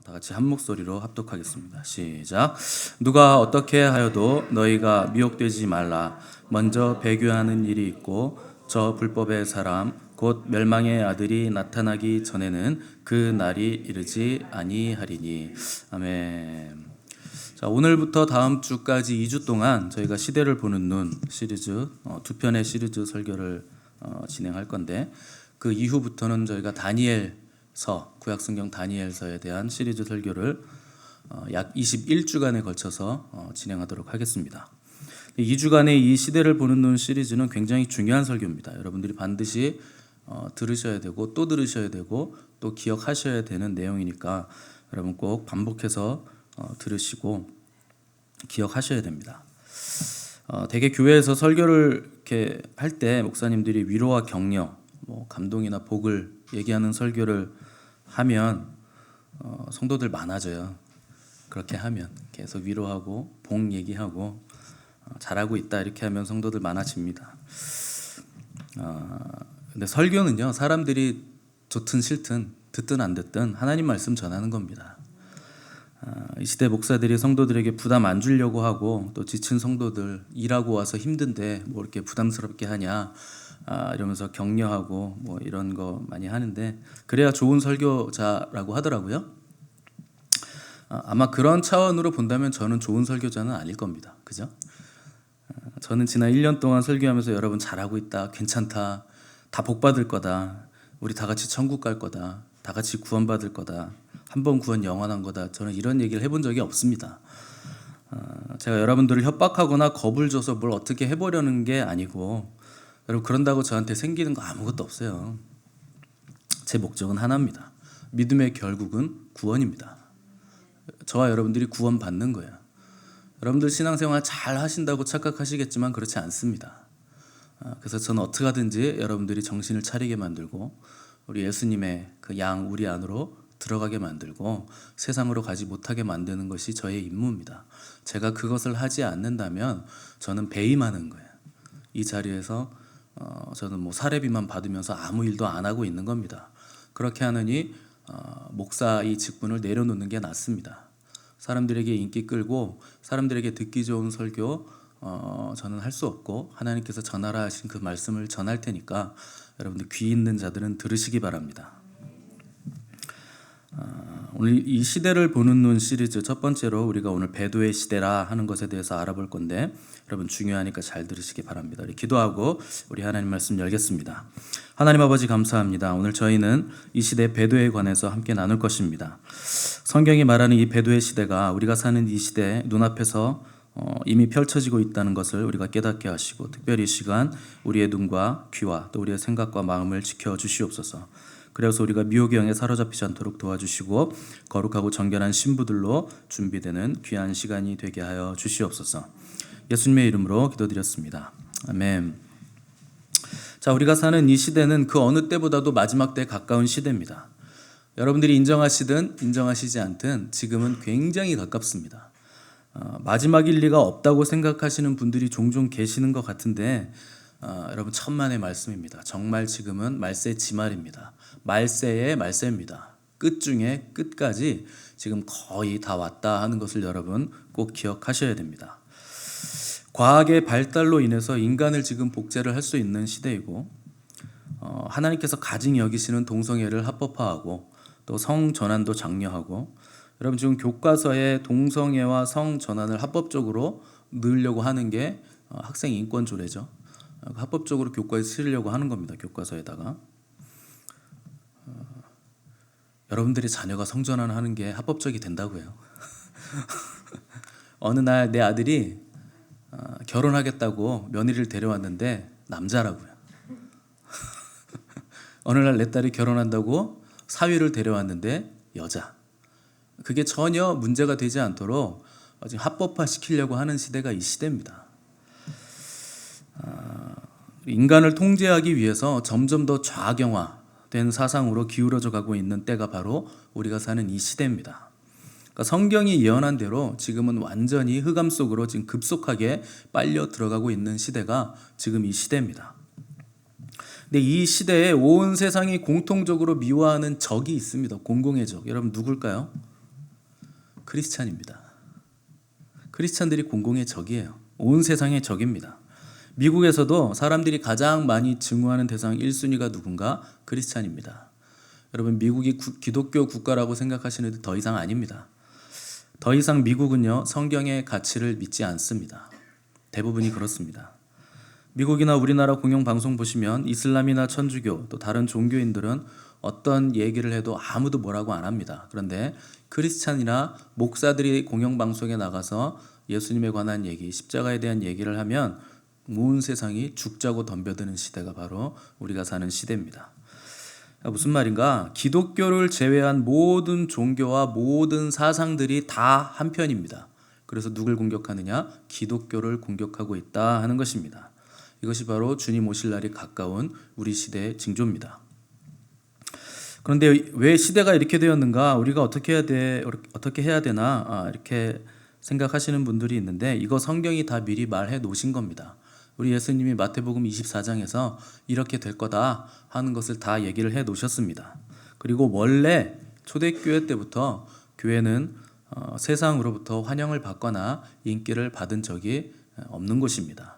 다 같이 한 목소리로 합독하겠습니다. 시작. 누가 어떻게 하여도 너희가 미혹되지 말라. 먼저 배교하는 일이 있고 저 불법의 사람 곧 멸망의 아들이 나타나기 전에는 그 날이 이르지 아니하리니. 아멘. 자, 오늘부터 다음 주까지 2주 동안 저희가 시대를 보는 눈 시리즈 두 편의 시리즈 설교를 진행할 건데, 그 이후부터는 저희가 다니엘서, 구약성경 다니엘서에 대한 시리즈 설교를 약 21주간에 걸쳐서 진행하도록 하겠습니다. 2주간의 이 시대를 보는 눈 시리즈는 굉장히 중요한 설교입니다. 여러분들이 반드시 들으셔야 되고 또 들으셔야 되고 또 기억하셔야 되는 내용이니까 여러분 꼭 반복해서 들으시고 기억하셔야 됩니다. 대개 교회에서 설교를 이렇게 할 때 목사님들이 위로와 격려, 감동이나 복을 얘기하는 설교를 하면 성도들 많아져요. 그렇게 하면 계속 위로하고 복 얘기하고 잘하고 있다 이렇게 하면 성도들 많아집니다. 근데 설교는요, 사람들이 좋든 싫든 듣든 안 듣든 하나님 말씀 전하는 겁니다. 이 시대 목사들이 성도들에게 부담 안 주려고 하고, 또 지친 성도들 일하고 와서 힘든데 뭐 이렇게 부담스럽게 하냐 이러면서 격려하고 뭐 이런 거 많이 하는데, 그래야 좋은 설교자라고 하더라고요. 아마 그런 차원으로 본다면 저는 좋은 설교자는 아닐 겁니다. 그죠? 저는 지난 1년 동안 설교하면서 여러분 잘하고 있다, 괜찮다, 다 복받을 거다, 우리 다 같이 천국 갈 거다, 다 같이 구원받을 거다, 한 번 구원 영원한 거다, 저는 이런 얘기를 해본 적이 없습니다. 제가 여러분들을 협박하거나 겁을 줘서 뭘 어떻게 해보려는 게 아니고, 여러분 그런다고 저한테 생기는 거 아무것도 없어요. 제 목적은 하나입니다. 믿음의 결국은 구원입니다. 저와 여러분들이 구원받는 거예요. 여러분들 신앙생활 잘 하신다고 착각하시겠지만 그렇지 않습니다. 그래서 저는 어떻게 하든지 여러분들이 정신을 차리게 만들고 우리 예수님의 그 양 우리 안으로 들어가게 만들고 세상으로 가지 못하게 만드는 것이 저의 임무입니다. 제가 그것을 하지 않는다면 저는 배임하는 거예요. 이 자리에서 저는 뭐 사례비만 받으면서 아무 일도 안 하고 있는 겁니다. 그렇게 하느니 목사 이 직분을 내려놓는 게 낫습니다. 사람들에게 인기 끌고 사람들에게 듣기 좋은 설교 저는 할 수 없고, 하나님께서 전하라 하신 그 말씀을 전할 테니까 여러분들 귀 있는 자들은 들으시기 바랍니다. 오늘 이 시대를 보는 눈 시리즈 첫 번째로 우리가 오늘 배도의 시대라 하는 것에 대해서 알아볼 건데, 여러분 중요하니까 잘 들으시기 바랍니다. 우리 기도하고 우리 하나님 말씀 열겠습니다. 하나님 아버지 감사합니다. 오늘 저희는 이 시대 배도에 관해서 함께 나눌 것입니다. 성경이 말하는 이 배도의 시대가 우리가 사는 이 시대 눈앞에서 이미 펼쳐지고 있다는 것을 우리가 깨닫게 하시고, 특별히 이 시간 우리의 눈과 귀와 또 우리의 생각과 마음을 지켜주시옵소서. 그래서 우리가 미혹의 영에 사로잡히지 않도록 도와주시고 거룩하고 정결한 신부들로 준비되는 귀한 시간이 되게 하여 주시옵소서. 예수님의 이름으로 기도드렸습니다. 아멘. 자, 우리가 사는 이 시대는 그 어느 때보다도 마지막 때에 가까운 시대입니다. 여러분들이 인정하시든 인정하시지 않든 지금은 굉장히 가깝습니다. 마지막일 리가 없다고 생각하시는 분들이 종종 계시는 것 같은데, 여러분 천만의 말씀입니다. 정말 지금은 말세 지말입니다. 말세의 말세입니다. 끝 중에 끝까지 지금 거의 다 왔다 하는 것을 여러분 꼭 기억하셔야 됩니다. 과학의 발달로 인해서 인간을 지금 복제를 할 수 있는 시대이고, 하나님께서 가증히 여기시는 동성애를 합법화하고 또 성전환도 장려하고, 여러분 지금 교과서에 동성애와 성전환을 합법적으로 넣으려고 하는 게 학생 인권 조례죠. 합법적으로 교과에 쓰려고 하는 겁니다. 교과서에다가. 여러분들의 자녀가 성전환을 하는 게 합법적이 된다고요. 어느 날 내 아들이 결혼하겠다고 며느리를 데려왔는데 남자라고요. 어느 날 내 딸이 결혼한다고 사위를 데려왔는데 여자. 그게 전혀 문제가 되지 않도록 지금 합법화 시키려고 하는 시대가 이 시대입니다. 인간을 통제하기 위해서 점점 더 좌경화된 사상으로 기울어져 가고 있는 때가 바로 우리가 사는 이 시대입니다. 그러니까 성경이 예언한 대로 지금은 완전히 흑암 속으로 지금 급속하게 빨려 들어가고 있는 시대가 지금 이 시대입니다. 근데 이 시대에 온 세상이 공통적으로 미워하는 적이 있습니다. 공공의 적. 여러분 누굴까요? 크리스찬입니다. 크리스찬들이 공공의 적이에요. 온 세상의 적입니다. 미국에서도 사람들이 가장 많이 증오하는 대상 1순위가 누군가? 크리스찬입니다. 여러분, 미국이 기독교 국가라고 생각하시는데 더 이상 아닙니다. 더 이상 미국은요, 성경의 가치를 믿지 않습니다. 대부분이 그렇습니다. 미국이나 우리나라 공영방송 보시면 이슬람이나 천주교 또 다른 종교인들은 어떤 얘기를 해도 아무도 뭐라고 안 합니다. 그런데 크리스찬이나 목사들이 공영방송에 나가서 예수님에 관한 얘기, 십자가에 대한 얘기를 하면 온 세상이 죽자고 덤벼드는 시대가 바로 우리가 사는 시대입니다. 무슨 말인가? 기독교를 제외한 모든 종교와 모든 사상들이 다 한편입니다. 그래서 누굴 공격하느냐? 기독교를 공격하고 있다 하는 것입니다. 이것이 바로 주님 오실 날이 가까운 우리 시대의 징조입니다. 그런데 왜 시대가 이렇게 되었는가? 우리가 어떻게 해야 되나? 이렇게 생각하시는 분들이 있는데 이거 성경이 다 미리 말해 놓으신 겁니다. 우리 예수님이 마태복음 24장에서 이렇게 될 거다 하는 것을 다 얘기를 해 놓으셨습니다. 그리고 원래 초대교회 때부터 교회는 세상으로부터 환영을 받거나 인기를 받은 적이 없는 곳입니다.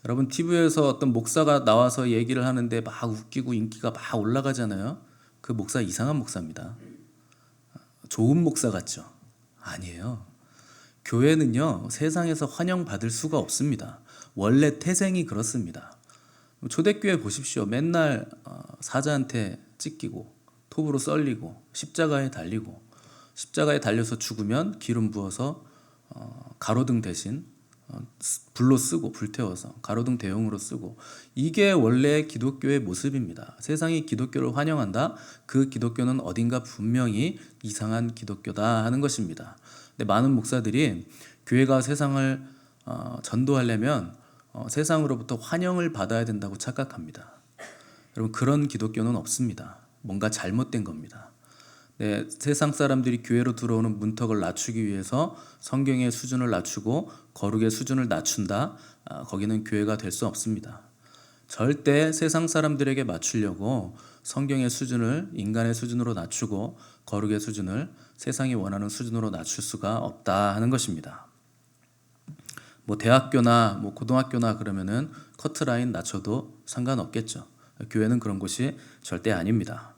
여러분, TV에서 어떤 목사가 나와서 얘기를 하는데 막 웃기고 인기가 막 올라가잖아요. 그 목사 이상한 목사입니다. 좋은 목사 같죠? 아니에요. 교회는요, 세상에서 환영받을 수가 없습니다. 원래 태생이 그렇습니다. 초대교회 보십시오. 맨날 사자한테 찢기고 톱으로 썰리고 십자가에 달리고 십자가에 달려서 죽으면 기름 부어서 가로등 대신 불로 쓰고 불태워서 가로등 대용으로 쓰고, 이게 원래 기독교의 모습입니다. 세상이 기독교를 환영한다? 그 기독교는 어딘가 분명히 이상한 기독교다 하는 것입니다. 근데 많은 목사들이 교회가 세상을 전도하려면 세상으로부터 환영을 받아야 된다고 착각합니다. 여러분, 그런 기독교는 없습니다. 뭔가 잘못된 겁니다. 네, 세상 사람들이 교회로 들어오는 문턱을 낮추기 위해서 성경의 수준을 낮추고 거룩의 수준을 낮춘다? 거기는 교회가 될 수 없습니다. 절대 세상 사람들에게 맞추려고 성경의 수준을 인간의 수준으로 낮추고 거룩의 수준을 세상이 원하는 수준으로 낮출 수가 없다 하는 것입니다. 뭐 대학교나 뭐 고등학교나 그러면은 커트라인 낮춰도 상관없겠죠. 교회는 그런 곳이 절대 아닙니다.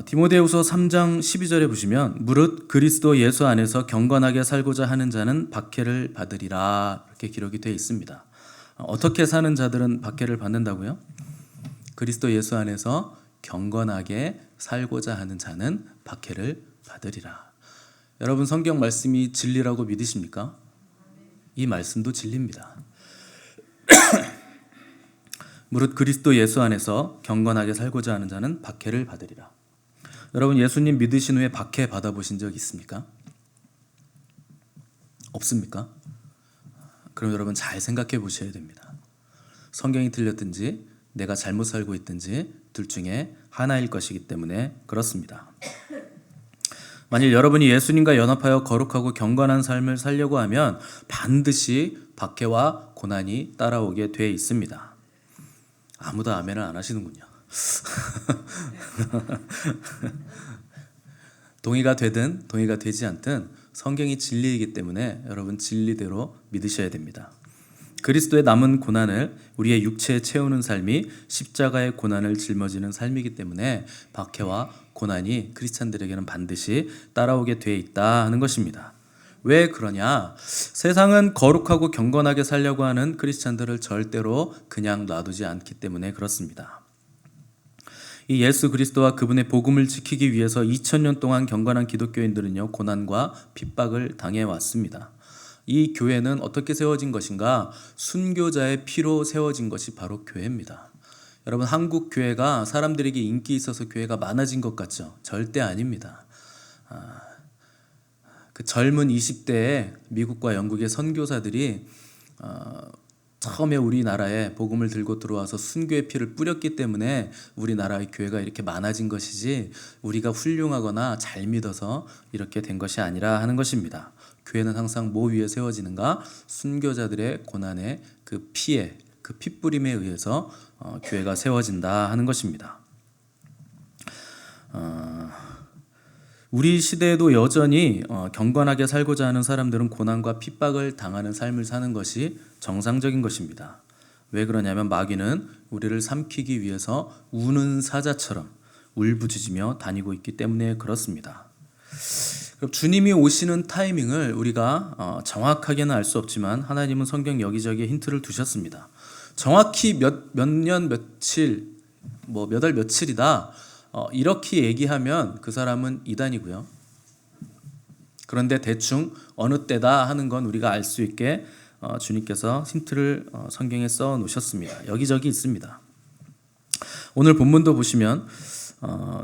디모데후서 3장 12절에 보시면 무릇 그리스도 예수 안에서 경건하게 살고자 하는 자는 박해를 받으리라, 이렇게 기록이 되어 있습니다. 어떻게 사는 자들은 박해를 받는다고요? 그리스도 예수 안에서 경건하게 살고자 하는 자는 박해를 받으리라. 여러분, 성경 말씀이 진리라고 믿으십니까? 이 말씀도 진리입니다. 무릇 그리스도 예수 안에서 경건하게 살고자 하는 자는 박해를 받으리라. 여러분, 예수님 믿으신 후에 박해 받아보신 적 있습니까? 없습니까? 그럼 여러분 잘 생각해 보셔야 됩니다. 성경이 틀렸든지 내가 잘못 살고 있든지 둘 중에 하나일 것이기 때문에 그렇습니다. 만일 여러분이 예수님과 연합하여 거룩하고 경건한 삶을 살려고 하면 반드시 박해와 고난이 따라오게 돼 있습니다. 아무도 아멘을 안 하시는군요. 동의가 되든 동의가 되지 않든 성경이 진리이기 때문에 여러분 진리대로 믿으셔야 됩니다. 그리스도의 남은 고난을 우리의 육체에 채우는 삶이 십자가의 고난을 짊어지는 삶이기 때문에 박해와 고난이 크리스찬들에게는 반드시 따라오게 돼 있다 하는 것입니다. 왜 그러냐? 세상은 거룩하고 경건하게 살려고 하는 크리스찬들을 절대로 그냥 놔두지 않기 때문에 그렇습니다. 이 예수 그리스도와 그분의 복음을 지키기 위해서 2000년 동안 경건한 기독교인들은요, 고난과 핍박을 당해왔습니다. 이 교회는 어떻게 세워진 것인가? 순교자의 피로 세워진 것이 바로 교회입니다. 여러분, 한국 교회가 사람들에게 인기 있어서 교회가 많아진 것 같죠? 절대 아닙니다. 그 젊은 20대에 미국과 영국의 선교사들이 처음에 우리나라에 복음을 들고 들어와서 순교의 피를 뿌렸기 때문에 우리나라의 교회가 이렇게 많아진 것이지, 우리가 훌륭하거나 잘 믿어서 이렇게 된 것이 아니라 하는 것입니다. 교회는 항상 뭐 위에 세워지는가? 순교자들의 고난의 그 피에, 그 핏부림에 의해서 교회가 세워진다 하는 것입니다. 우리 시대에도 여전히 경건하게 살고자 하는 사람들은 고난과 핍박을 당하는 삶을 사는 것이 정상적인 것입니다. 왜 그러냐면 마귀는 우리를 삼키기 위해서 우는 사자처럼 울부짖으며 다니고 있기 때문에 그렇습니다. 그럼 주님이 오시는 타이밍을 우리가 정확하게는 알 수 없지만 하나님은 성경 여기저기에 힌트를 두셨습니다. 정확히 몇 년 며칠 몇 월 며칠이다 이렇게 얘기하면 그 사람은 이단이고요. 그런데 대충 어느 때다 하는 건 우리가 알 수 있게 주님께서 힌트를 성경에 써 놓으셨습니다. 여기저기 있습니다. 오늘 본문도 보시면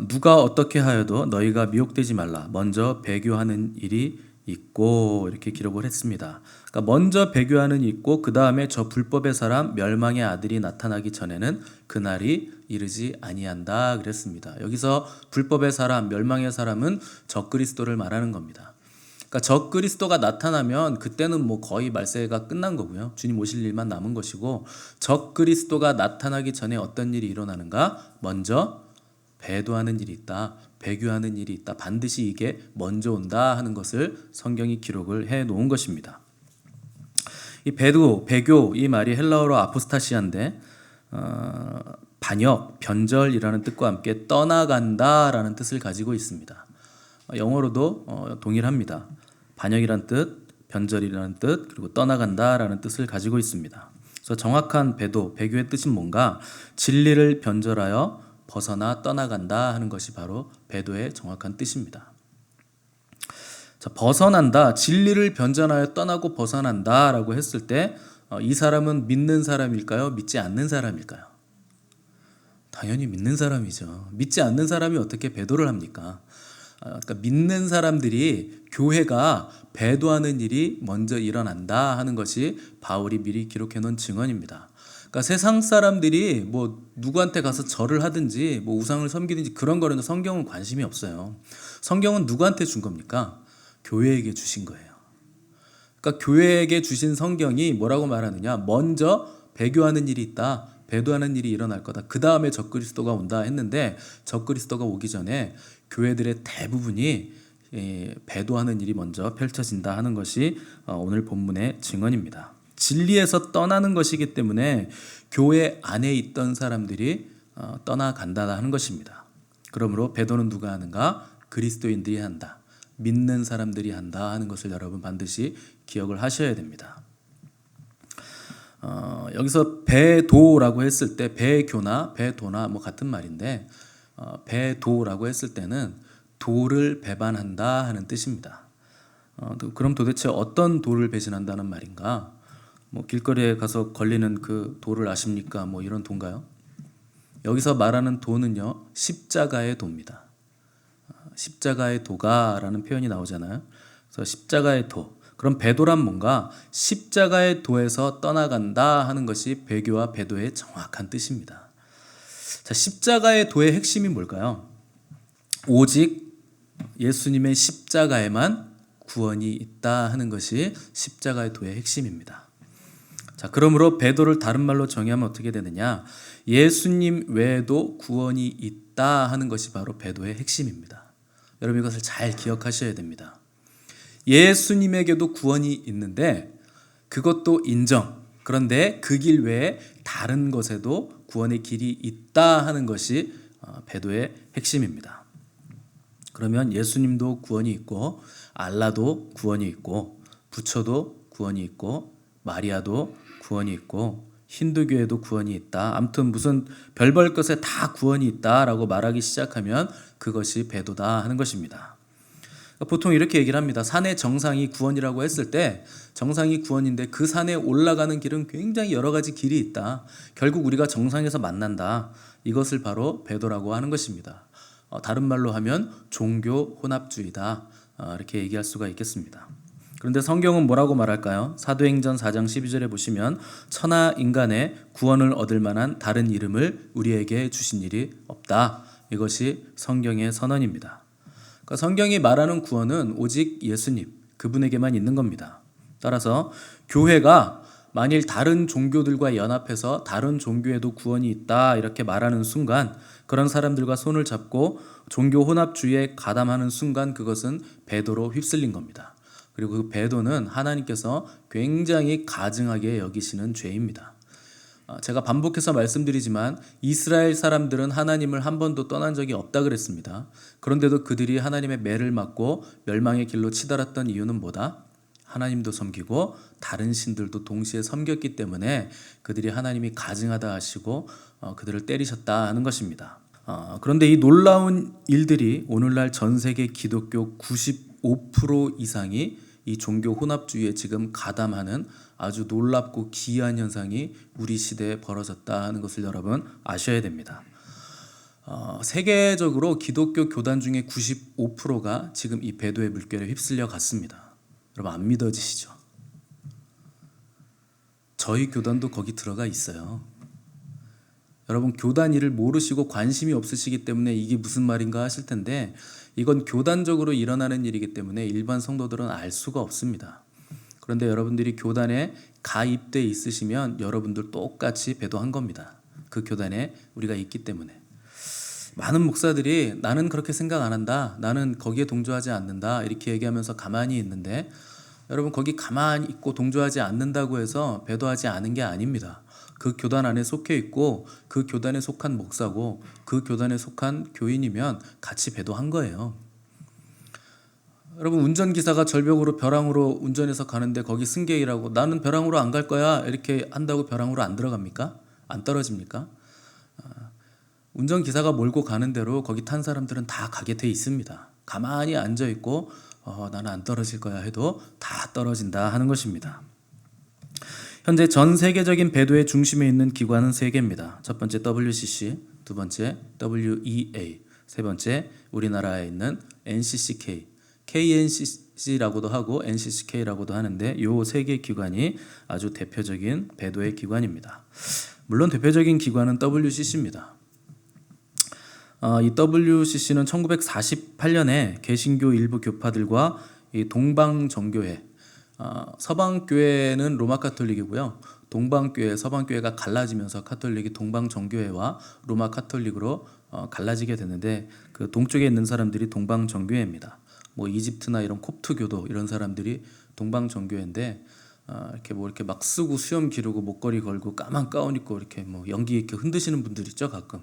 누가 어떻게 하여도 너희가 미혹되지 말라. 먼저 배교하는 일이 있고 이렇게 기록을 했습니다. 그러니까 먼저 배교하는 일이 있고 그 다음에 저 불법의 사람 멸망의 아들이 나타나기 전에는 그날이 이르지 아니한다 그랬습니다. 여기서 불법의 사람, 멸망의 사람은 적그리스도를 말하는 겁니다. 그러니까 적그리스도가 나타나면 그때는 거의 말세가 끝난 거고요. 주님 오실 일만 남은 것이고 적그리스도가 나타나기 전에 어떤 일이 일어나는가? 먼저 배도하는 일이 있다. 배교하는 일이 있다. 반드시 이게 먼저 온다 하는 것을 성경이 기록을 해 놓은 것입니다. 이 배도, 배교 이 말이 헬라어로 아포스타시아인데 반역, 변절이라는 뜻과 함께 떠나간다라는 뜻을 가지고 있습니다. 영어로도 동일합니다. 반역이란 뜻, 변절이라는 뜻, 그리고 떠나간다라는 뜻을 가지고 있습니다. 그래서 정확한 배도, 배교의 뜻은 뭔가? 진리를 변절하여 벗어나 떠나간다 하는 것이 바로 배도의 정확한 뜻입니다. 자, 벗어난다, 진리를 변전하여 떠나고 벗어난다라고 했을 때 이 사람은 믿는 사람일까요? 믿지 않는 사람일까요? 당연히 믿는 사람이죠. 믿지 않는 사람이 어떻게 배도를 합니까? 그러니까 믿는 사람들이 교회가 배도하는 일이 먼저 일어난다 하는 것이 바울이 미리 기록해 놓은 증언입니다. 그러니까 세상 사람들이 누구한테 가서 절을 하든지 우상을 섬기든지 그런 거는 성경은 관심이 없어요. 성경은 누구한테 준 겁니까? 교회에게 주신 거예요. 그러니까 교회에게 주신 성경이 뭐라고 말하느냐? 먼저 배교하는 일이 있다. 배도하는 일이 일어날 거다. 그 다음에 적그리스도가 온다 했는데 적그리스도가 오기 전에 교회들의 대부분이 배도하는 일이 먼저 펼쳐진다 하는 것이 오늘 본문의 증언입니다. 진리에서 떠나는 것이기 때문에 교회 안에 있던 사람들이 떠나간다 하는 것입니다. 그러므로 배도는 누가 하는가? 그리스도인들이 한다. 믿는 사람들이 한다 하는 것을 여러분 반드시 기억을 하셔야 됩니다. 여기서 배도라고 했을 때 배교나 배도나 같은 말인데 배도라고 했을 때는 도를 배반한다 하는 뜻입니다. 그럼 도대체 어떤 도를 배신한다는 말인가? 길거리에 가서 걸리는 그 도를 아십니까? 이런 도인가요? 여기서 말하는 도는요, 십자가의 도입니다. 십자가의 도가라는 표현이 나오잖아요. 그래서 십자가의 도. 그럼 배도란 뭔가? 십자가의 도에서 떠나간다 하는 것이 배교와 배도의 정확한 뜻입니다. 자, 십자가의 도의 핵심이 뭘까요? 오직 예수님의 십자가에만 구원이 있다 하는 것이 십자가의 도의 핵심입니다. 자, 그러므로 배도를 다른 말로 정의하면 어떻게 되느냐? 예수님 외에도 구원이 있다 하는 것이 바로 배도의 핵심입니다. 여러분 이것을 잘 기억하셔야 됩니다. 예수님에게도 구원이 있는데 그것도 인정. 그런데 그 길 외에 다른 것에도 구원의 길이 있다 하는 것이 배도의 핵심입니다. 그러면 예수님도 구원이 있고 알라도 구원이 있고 부처도 구원이 있고 마리아도 구원이 있고 힌두교에도 구원이 있다. 아무튼 무슨 별별 것에 다 구원이 있다라고 말하기 시작하면 그것이 배도다 하는 것입니다. 보통 이렇게 얘기를 합니다. 산의 정상이 구원이라고 했을 때 정상이 구원인데 그 산에 올라가는 길은 굉장히 여러 가지 길이 있다. 결국 우리가 정상에서 만난다. 이것을 바로 배도라고 하는 것입니다. 다른 말로 하면 종교 혼합주의다. 이렇게 얘기할 수가 있겠습니다. 그런데 성경은 뭐라고 말할까요? 사도행전 4장 12절에 보시면 천하 인간의 구원을 얻을 만한 다른 이름을 우리에게 주신 일이 없다. 이것이 성경의 선언입니다. 그러니까 성경이 말하는 구원은 오직 예수님, 그분에게만 있는 겁니다. 따라서 교회가 만일 다른 종교들과 연합해서 다른 종교에도 구원이 있다 이렇게 말하는 순간 그런 사람들과 손을 잡고 종교 혼합주의에 가담하는 순간 그것은 배도로 휩쓸린 겁니다. 그리고 그 배도는 하나님께서 굉장히 가증하게 여기시는 죄입니다. 제가 반복해서 말씀드리지만 이스라엘 사람들은 하나님을 한 번도 떠난 적이 없다 그랬습니다. 그런데도 그들이 하나님의 매를 맞고 멸망의 길로 치달았던 이유는 뭐다? 하나님도 섬기고 다른 신들도 동시에 섬겼기 때문에 그들이 하나님이 가증하다 하시고 그들을 때리셨다 하는 것입니다. 그런데 이 놀라운 일들이 오늘날 전 세계 기독교 95% 이상이 이 종교 혼합주의에 지금 가담하는 아주 놀랍고 기이한 현상이 우리 시대에 벌어졌다 하는 것을 여러분 아셔야 됩니다. 세계적으로 기독교 교단 중에 95%가 지금 이 배도의 물결에 휩쓸려 갔습니다. 여러분 안 믿어지시죠? 저희 교단도 거기 들어가 있어요. 여러분 교단 일을 모르시고 관심이 없으시기 때문에 이게 무슨 말인가 하실 텐데 이건 교단적으로 일어나는 일이기 때문에 일반 성도들은 알 수가 없습니다. 그런데 여러분들이 교단에 가입돼 있으시면 여러분들 똑같이 배도한 겁니다. 그 교단에 우리가 있기 때문에. 많은 목사들이 나는 그렇게 생각 안 한다. 나는 거기에 동조하지 않는다. 이렇게 얘기하면서 가만히 있는데 여러분 거기 가만히 있고 동조하지 않는다고 해서 배도하지 않은 게 아닙니다. 그 교단 안에 속해 있고 그 교단에 속한 목사고 그 교단에 속한 교인이면 같이 배도한 거예요. 여러분 운전기사가 절벽으로 벼랑으로 운전해서 가는데 거기 승객이라고 나는 벼랑으로 안 갈 거야 이렇게 한다고 벼랑으로 안 들어갑니까? 안 떨어집니까? 운전기사가 몰고 가는 대로 거기 탄 사람들은 다 가게 돼 있습니다. 가만히 앉아있고 나는 안 떨어질 거야 해도 다 떨어진다 하는 것입니다. 현재 전 세계적인 배도의 중심에 있는 기관은 세 개입니다. 첫 번째 WCC, 두 번째 WEA, 세 번째 우리나라에 있는 NCCK, KNCC라고도 하고 NCCK라고도 하는데 이 세 개 기관이 아주 대표적인 배도의 기관입니다. 물론 대표적인 기관은 WCC입니다. 이 WCC는 1948년에 개신교 일부 교파들과 이 동방정교회, 서방교회는 로마카톨릭이고요. 동방교회, 서방교회가 갈라지면서 카톨릭이 동방정교회와 로마카톨릭으로 갈라지게 되는데 그 동쪽에 있는 사람들이 동방정교회입니다. 뭐 이집트나 이런 콥트교도 이런 사람들이 동방정교회인데 이렇게 막 쓰고 수염 기르고 목걸이 걸고 까만 가운 입고 이렇게 뭐 연기 이렇게 흔드시는 분들 있죠 가끔.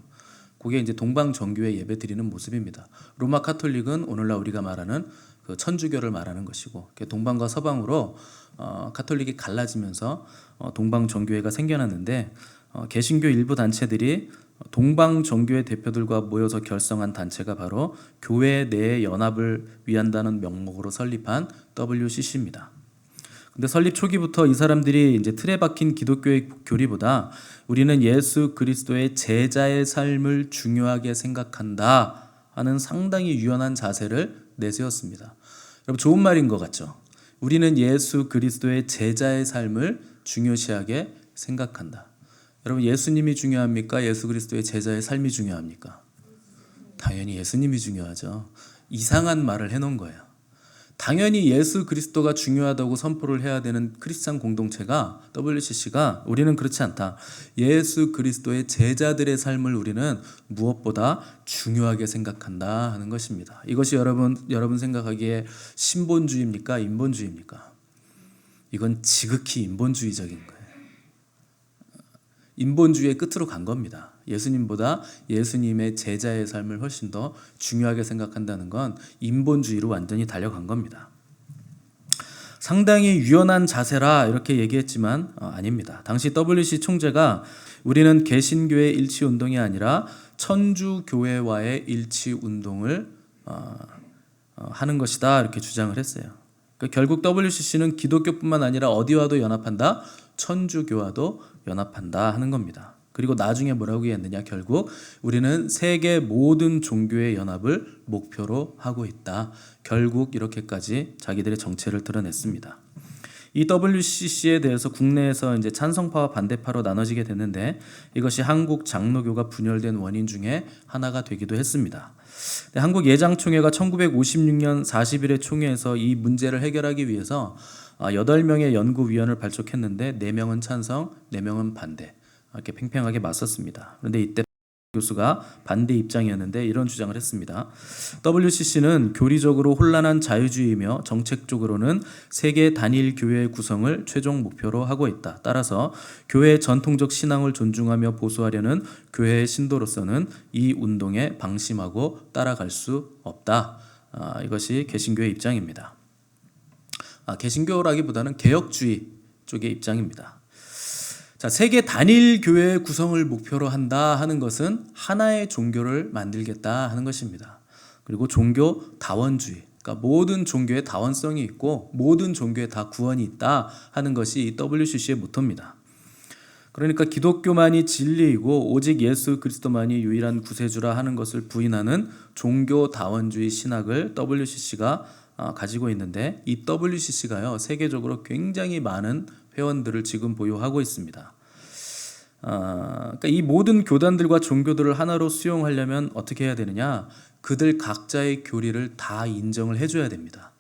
그게 이제 동방정교회 예배 드리는 모습입니다. 로마 카톨릭은 오늘날 우리가 말하는 그 천주교를 말하는 것이고 동방과 서방으로 카톨릭이 갈라지면서 동방정교회가 생겨났는데 개신교 일부 단체들이 동방정교회 대표들과 모여서 결성한 단체가 바로 교회 내의 연합을 위한다는 명목으로 설립한 WCC입니다. 근데 설립 초기부터 이 사람들이 이제 틀에 박힌 기독교의 교리보다 우리는 예수 그리스도의 제자의 삶을 중요하게 생각한다 하는 상당히 유연한 자세를 내세웠습니다. 여러분 좋은 말인 것 같죠? 우리는 예수 그리스도의 제자의 삶을 중요시하게 생각한다. 여러분 예수님이 중요합니까? 예수 그리스도의 제자의 삶이 중요합니까? 당연히 예수님이 중요하죠. 이상한 말을 해놓은 거예요. 당연히 예수 그리스도가 중요하다고 선포를 해야 되는 크리스찬 공동체가 WCC가 우리는 그렇지 않다. 예수 그리스도의 제자들의 삶을 우리는 무엇보다 중요하게 생각한다 하는 것입니다. 이것이 여러분 생각하기에 신본주의입니까? 인본주의입니까? 이건 지극히 인본주의적인 거예요. 인본주의의 끝으로 간 겁니다. 예수님보다 예수님의 제자의 삶을 훨씬 더 중요하게 생각한다는 건 인본주의로 완전히 달려간 겁니다. 상당히 유연한 자세라 이렇게 얘기했지만 아닙니다. 당시 WC 총재가 우리는 개신교의 일치운동이 아니라 천주교회와의 일치운동을 하는 것이다 이렇게 주장을 했어요. 그러니까 결국 WCC는 기독교뿐만 아니라 어디와도 연합한다? 천주교와도 연합한다 하는 겁니다. 그리고 나중에 뭐라고 했느냐? 결국 우리는 세계 모든 종교의 연합을 목표로 하고 있다. 결국 이렇게까지 자기들의 정체를 드러냈습니다. 이 WCC에 대해서 국내에서 이제 찬성파와 반대파로 나눠지게 됐는데 이것이 한국 장로교가 분열된 원인 중에 하나가 되기도 했습니다. 한국 예장총회가 1956년 40일의 총회에서 이 문제를 해결하기 위해서 8명의 연구위원을 발족했는데 4명은 찬성, 4명은 반대 이렇게 팽팽하게 맞섰습니다. 그런데 이때 교수가 반대 입장이었는데 이런 주장을 했습니다. WCC는 교리적으로 혼란한 자유주의이며 정책적으로는 세계 단일 교회의 구성을 최종 목표로 하고 있다. 따라서 교회의 전통적 신앙을 존중하며 보수하려는 교회의 신도로서는 이 운동에 방심하고 따라갈 수 없다. 이것이 개신교의 입장입니다. 개신교라기보다는 개혁주의 쪽의 입장입니다. 자, 세계 단일 교회의 구성을 목표로 한다 하는 것은 하나의 종교를 만들겠다 하는 것입니다. 그리고 종교 다원주의, 그러니까 모든 종교에 다원성이 있고 모든 종교에 다 구원이 있다 하는 것이 이 WCC의 모토입니다. 그러니까 기독교만이 진리이고 오직 예수 그리스도만이 유일한 구세주라 하는 것을 부인하는 종교 다원주의 신학을 WCC가 가지고 있는데 이 WCC가요 세계적으로 굉장히 많은 회원들을 지금 보유하고 있습니다. 그러니까 이 모든 교단들과 종교들을 하나로 수용하려면 어떻게 해야 되느냐? 그들 각자의 교리를 다 인정을 해줘야 됩니다.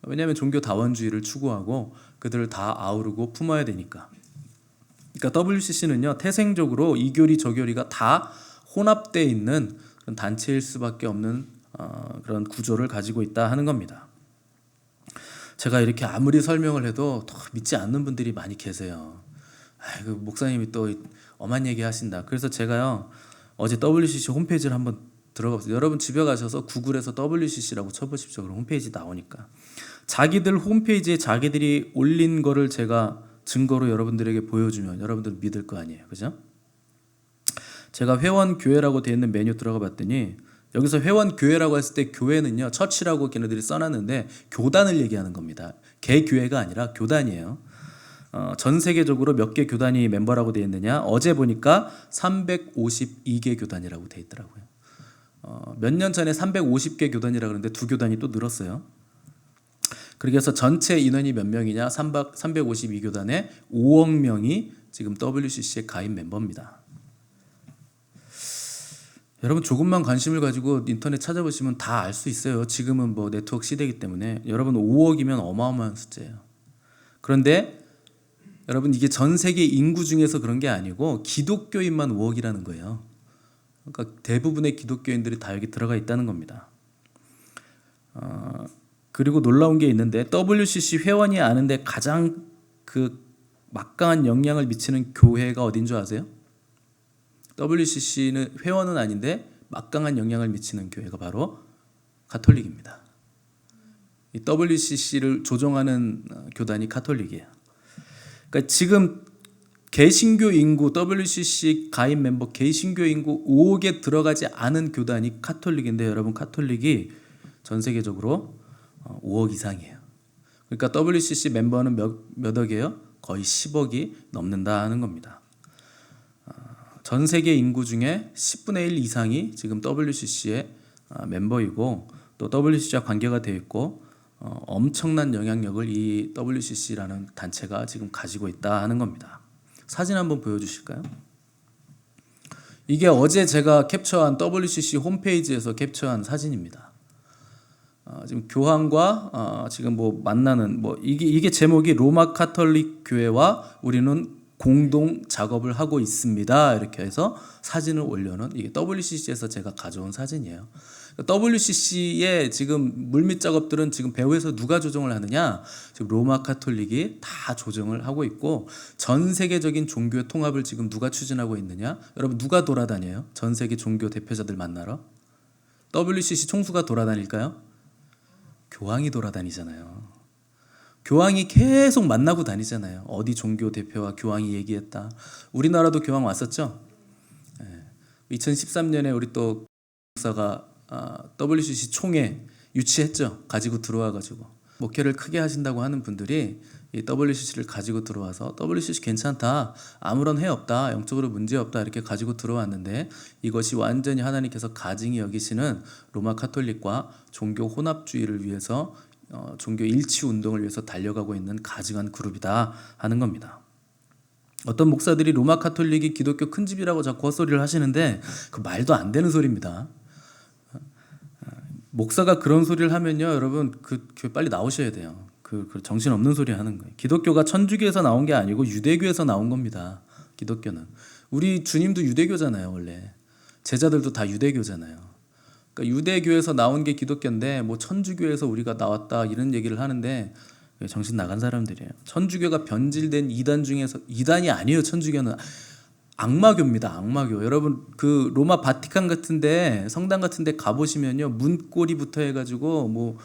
왜냐하면 종교 다원주의를 추구하고 그들을 다 아우르고 품어야 되니까. 그러니까 WCC는요 태생적으로 이 교리 저 교리가 다 혼합되어 있는 그런 단체일 수밖에 없는 그런 구조를 가지고 있다 하는 겁니다. 제가 이렇게 아무리 설명을 해도 더 믿지 않는 분들이 많이 계세요. 아이고, 목사님이 또 엄한 얘기 하신다. 그래서 제가요 어제 WCC 홈페이지를 한번 들어가봤어요. 여러분 집에 가셔서 구글에서 WCC라고 쳐보십시오. 그럼 홈페이지 나오니까 자기들 홈페이지에 자기들이 올린 거를 제가 증거로 여러분들에게 보여주면 여러분들 믿을 거 아니에요, 그죠? 제가 회원 교회라고 되어 있는 메뉴 들어가 봤더니 여기서 회원 교회라고 했을 때 교회는요 처치라고 걔네들이 써놨는데 교단을 얘기하는 겁니다. 개교회가 아니라 교단이에요. 전 세계적으로 몇 개 교단이 멤버라고 되어 있느냐? 어제 보니까 352개 교단이라고 되어 있더라고요. 몇 년 전에 350개 교단이라고 그러는데 두 교단이 또 늘었어요. 그래서 전체 인원이 몇 명이냐? 352교단에 5억 명이 지금 WCC의 가입 멤버입니다. 여러분 조금만 관심을 가지고 인터넷 찾아보시면 다 알 수 있어요. 지금은 뭐 네트워크 시대이기 때문에 여러분 5억이면 어마어마한 숫자예요. 그런데 여러분 이게 전 세계 인구 중에서 그런 게 아니고 기독교인만 5억이라는 거예요. 그러니까 대부분의 기독교인들이 다 여기 들어가 있다는 겁니다. 그리고 놀라운 게 있는데 WCC 회원이 아는데 가장 그 막강한 영향을 미치는 교회가 어딘 줄 아세요? WCC는 회원은 아닌데 막강한 영향을 미치는 교회가 바로 가톨릭입니다. 이 WCC를 조종하는 교단이 가톨릭이에요. 그러니까 지금 개신교 인구 WCC 가입 멤버 개신교 인구 5억에 들어가지 않은 교단이 가톨릭인데 여러분 가톨릭이 전 세계적으로 5억 이상이에요. 그러니까 WCC 멤버는 몇 억이에요? 거의 10억이 넘는다 하는 겁니다. 전 세계 인구 중에 10분의 1 이상이 지금 WCC의 멤버이고 또 WCC와 관계가 되어 있고 엄청난 영향력을 이 WCC라는 단체가 지금 가지고 있다 하는 겁니다. 사진 한번 보여주실까요? 이게 어제 제가 캡처한 WCC 홈페이지에서 캡처한 사진입니다. 지금 교황과 지금 뭐 만나는 뭐 이게 제목이 로마 카톨릭 교회와 우리는 공동 작업을 하고 있습니다. 이렇게 해서 사진을 올려놓은 이게 WCC에서 제가 가져온 사진이에요. WCC의 지금 물밑 작업들은 지금 배후에서 누가 조정을 하느냐? 지금 로마 카톨릭이 다 조정을 하고 있고 전 세계적인 종교의 통합을 지금 누가 추진하고 있느냐? 여러분 누가 돌아다녀요? 전 세계 종교 대표자들 만나러? WCC 총수가 돌아다닐까요? 교황이 돌아다니잖아요. 교황이 계속 만나고 다니잖아요. 어디 종교 대표와 교황이 얘기했다. 우리나라도 교황 왔었죠. 2013년에 우리 또 목사가 WCC 총회 유치했죠. 가지고 들어와가지고 목회를 크게 하신다고 하는 분들이 이 WCC를 가지고 들어와서 WCC 괜찮다, 아무런 해 없다, 영적으로 문제 없다 이렇게 가지고 들어왔는데 이것이 완전히 하나님께서 가증히 여기시는 로마 카톨릭과 종교 혼합주의를 위해서 종교 일치 운동을 위해서 달려가고 있는 가증한 그룹이다 하는 겁니다. 어떤 목사들이 로마 카톨릭이 기독교 큰 집이라고 자꾸 헛소리를 하시는데 그 말도 안 되는 소리입니다. 목사가 그런 소리를 하면요, 여러분 그 교회 빨리 나오셔야 돼요. 그 정신없는 소리 하는 거예요. 기독교가 천주교에서 나온 게 아니고 유대교에서 나온 겁니다. 기독교는 우리 주님도 유대교잖아요 원래. 제자들도 다 유대교잖아요. 그러니까 유대교에서 나온 게 기독교인데 뭐 천주교에서 우리가 나왔다 이런 얘기를 하는데 정신 나간 사람들이에요. 천주교가 변질된 이단 중에서 이단이 아니에요. 천주교는 악마교입니다. 악마교. 여러분 그 로마 바티칸 같은데 성당 같은데 가보시면요 문고리부터 해가지고 뭐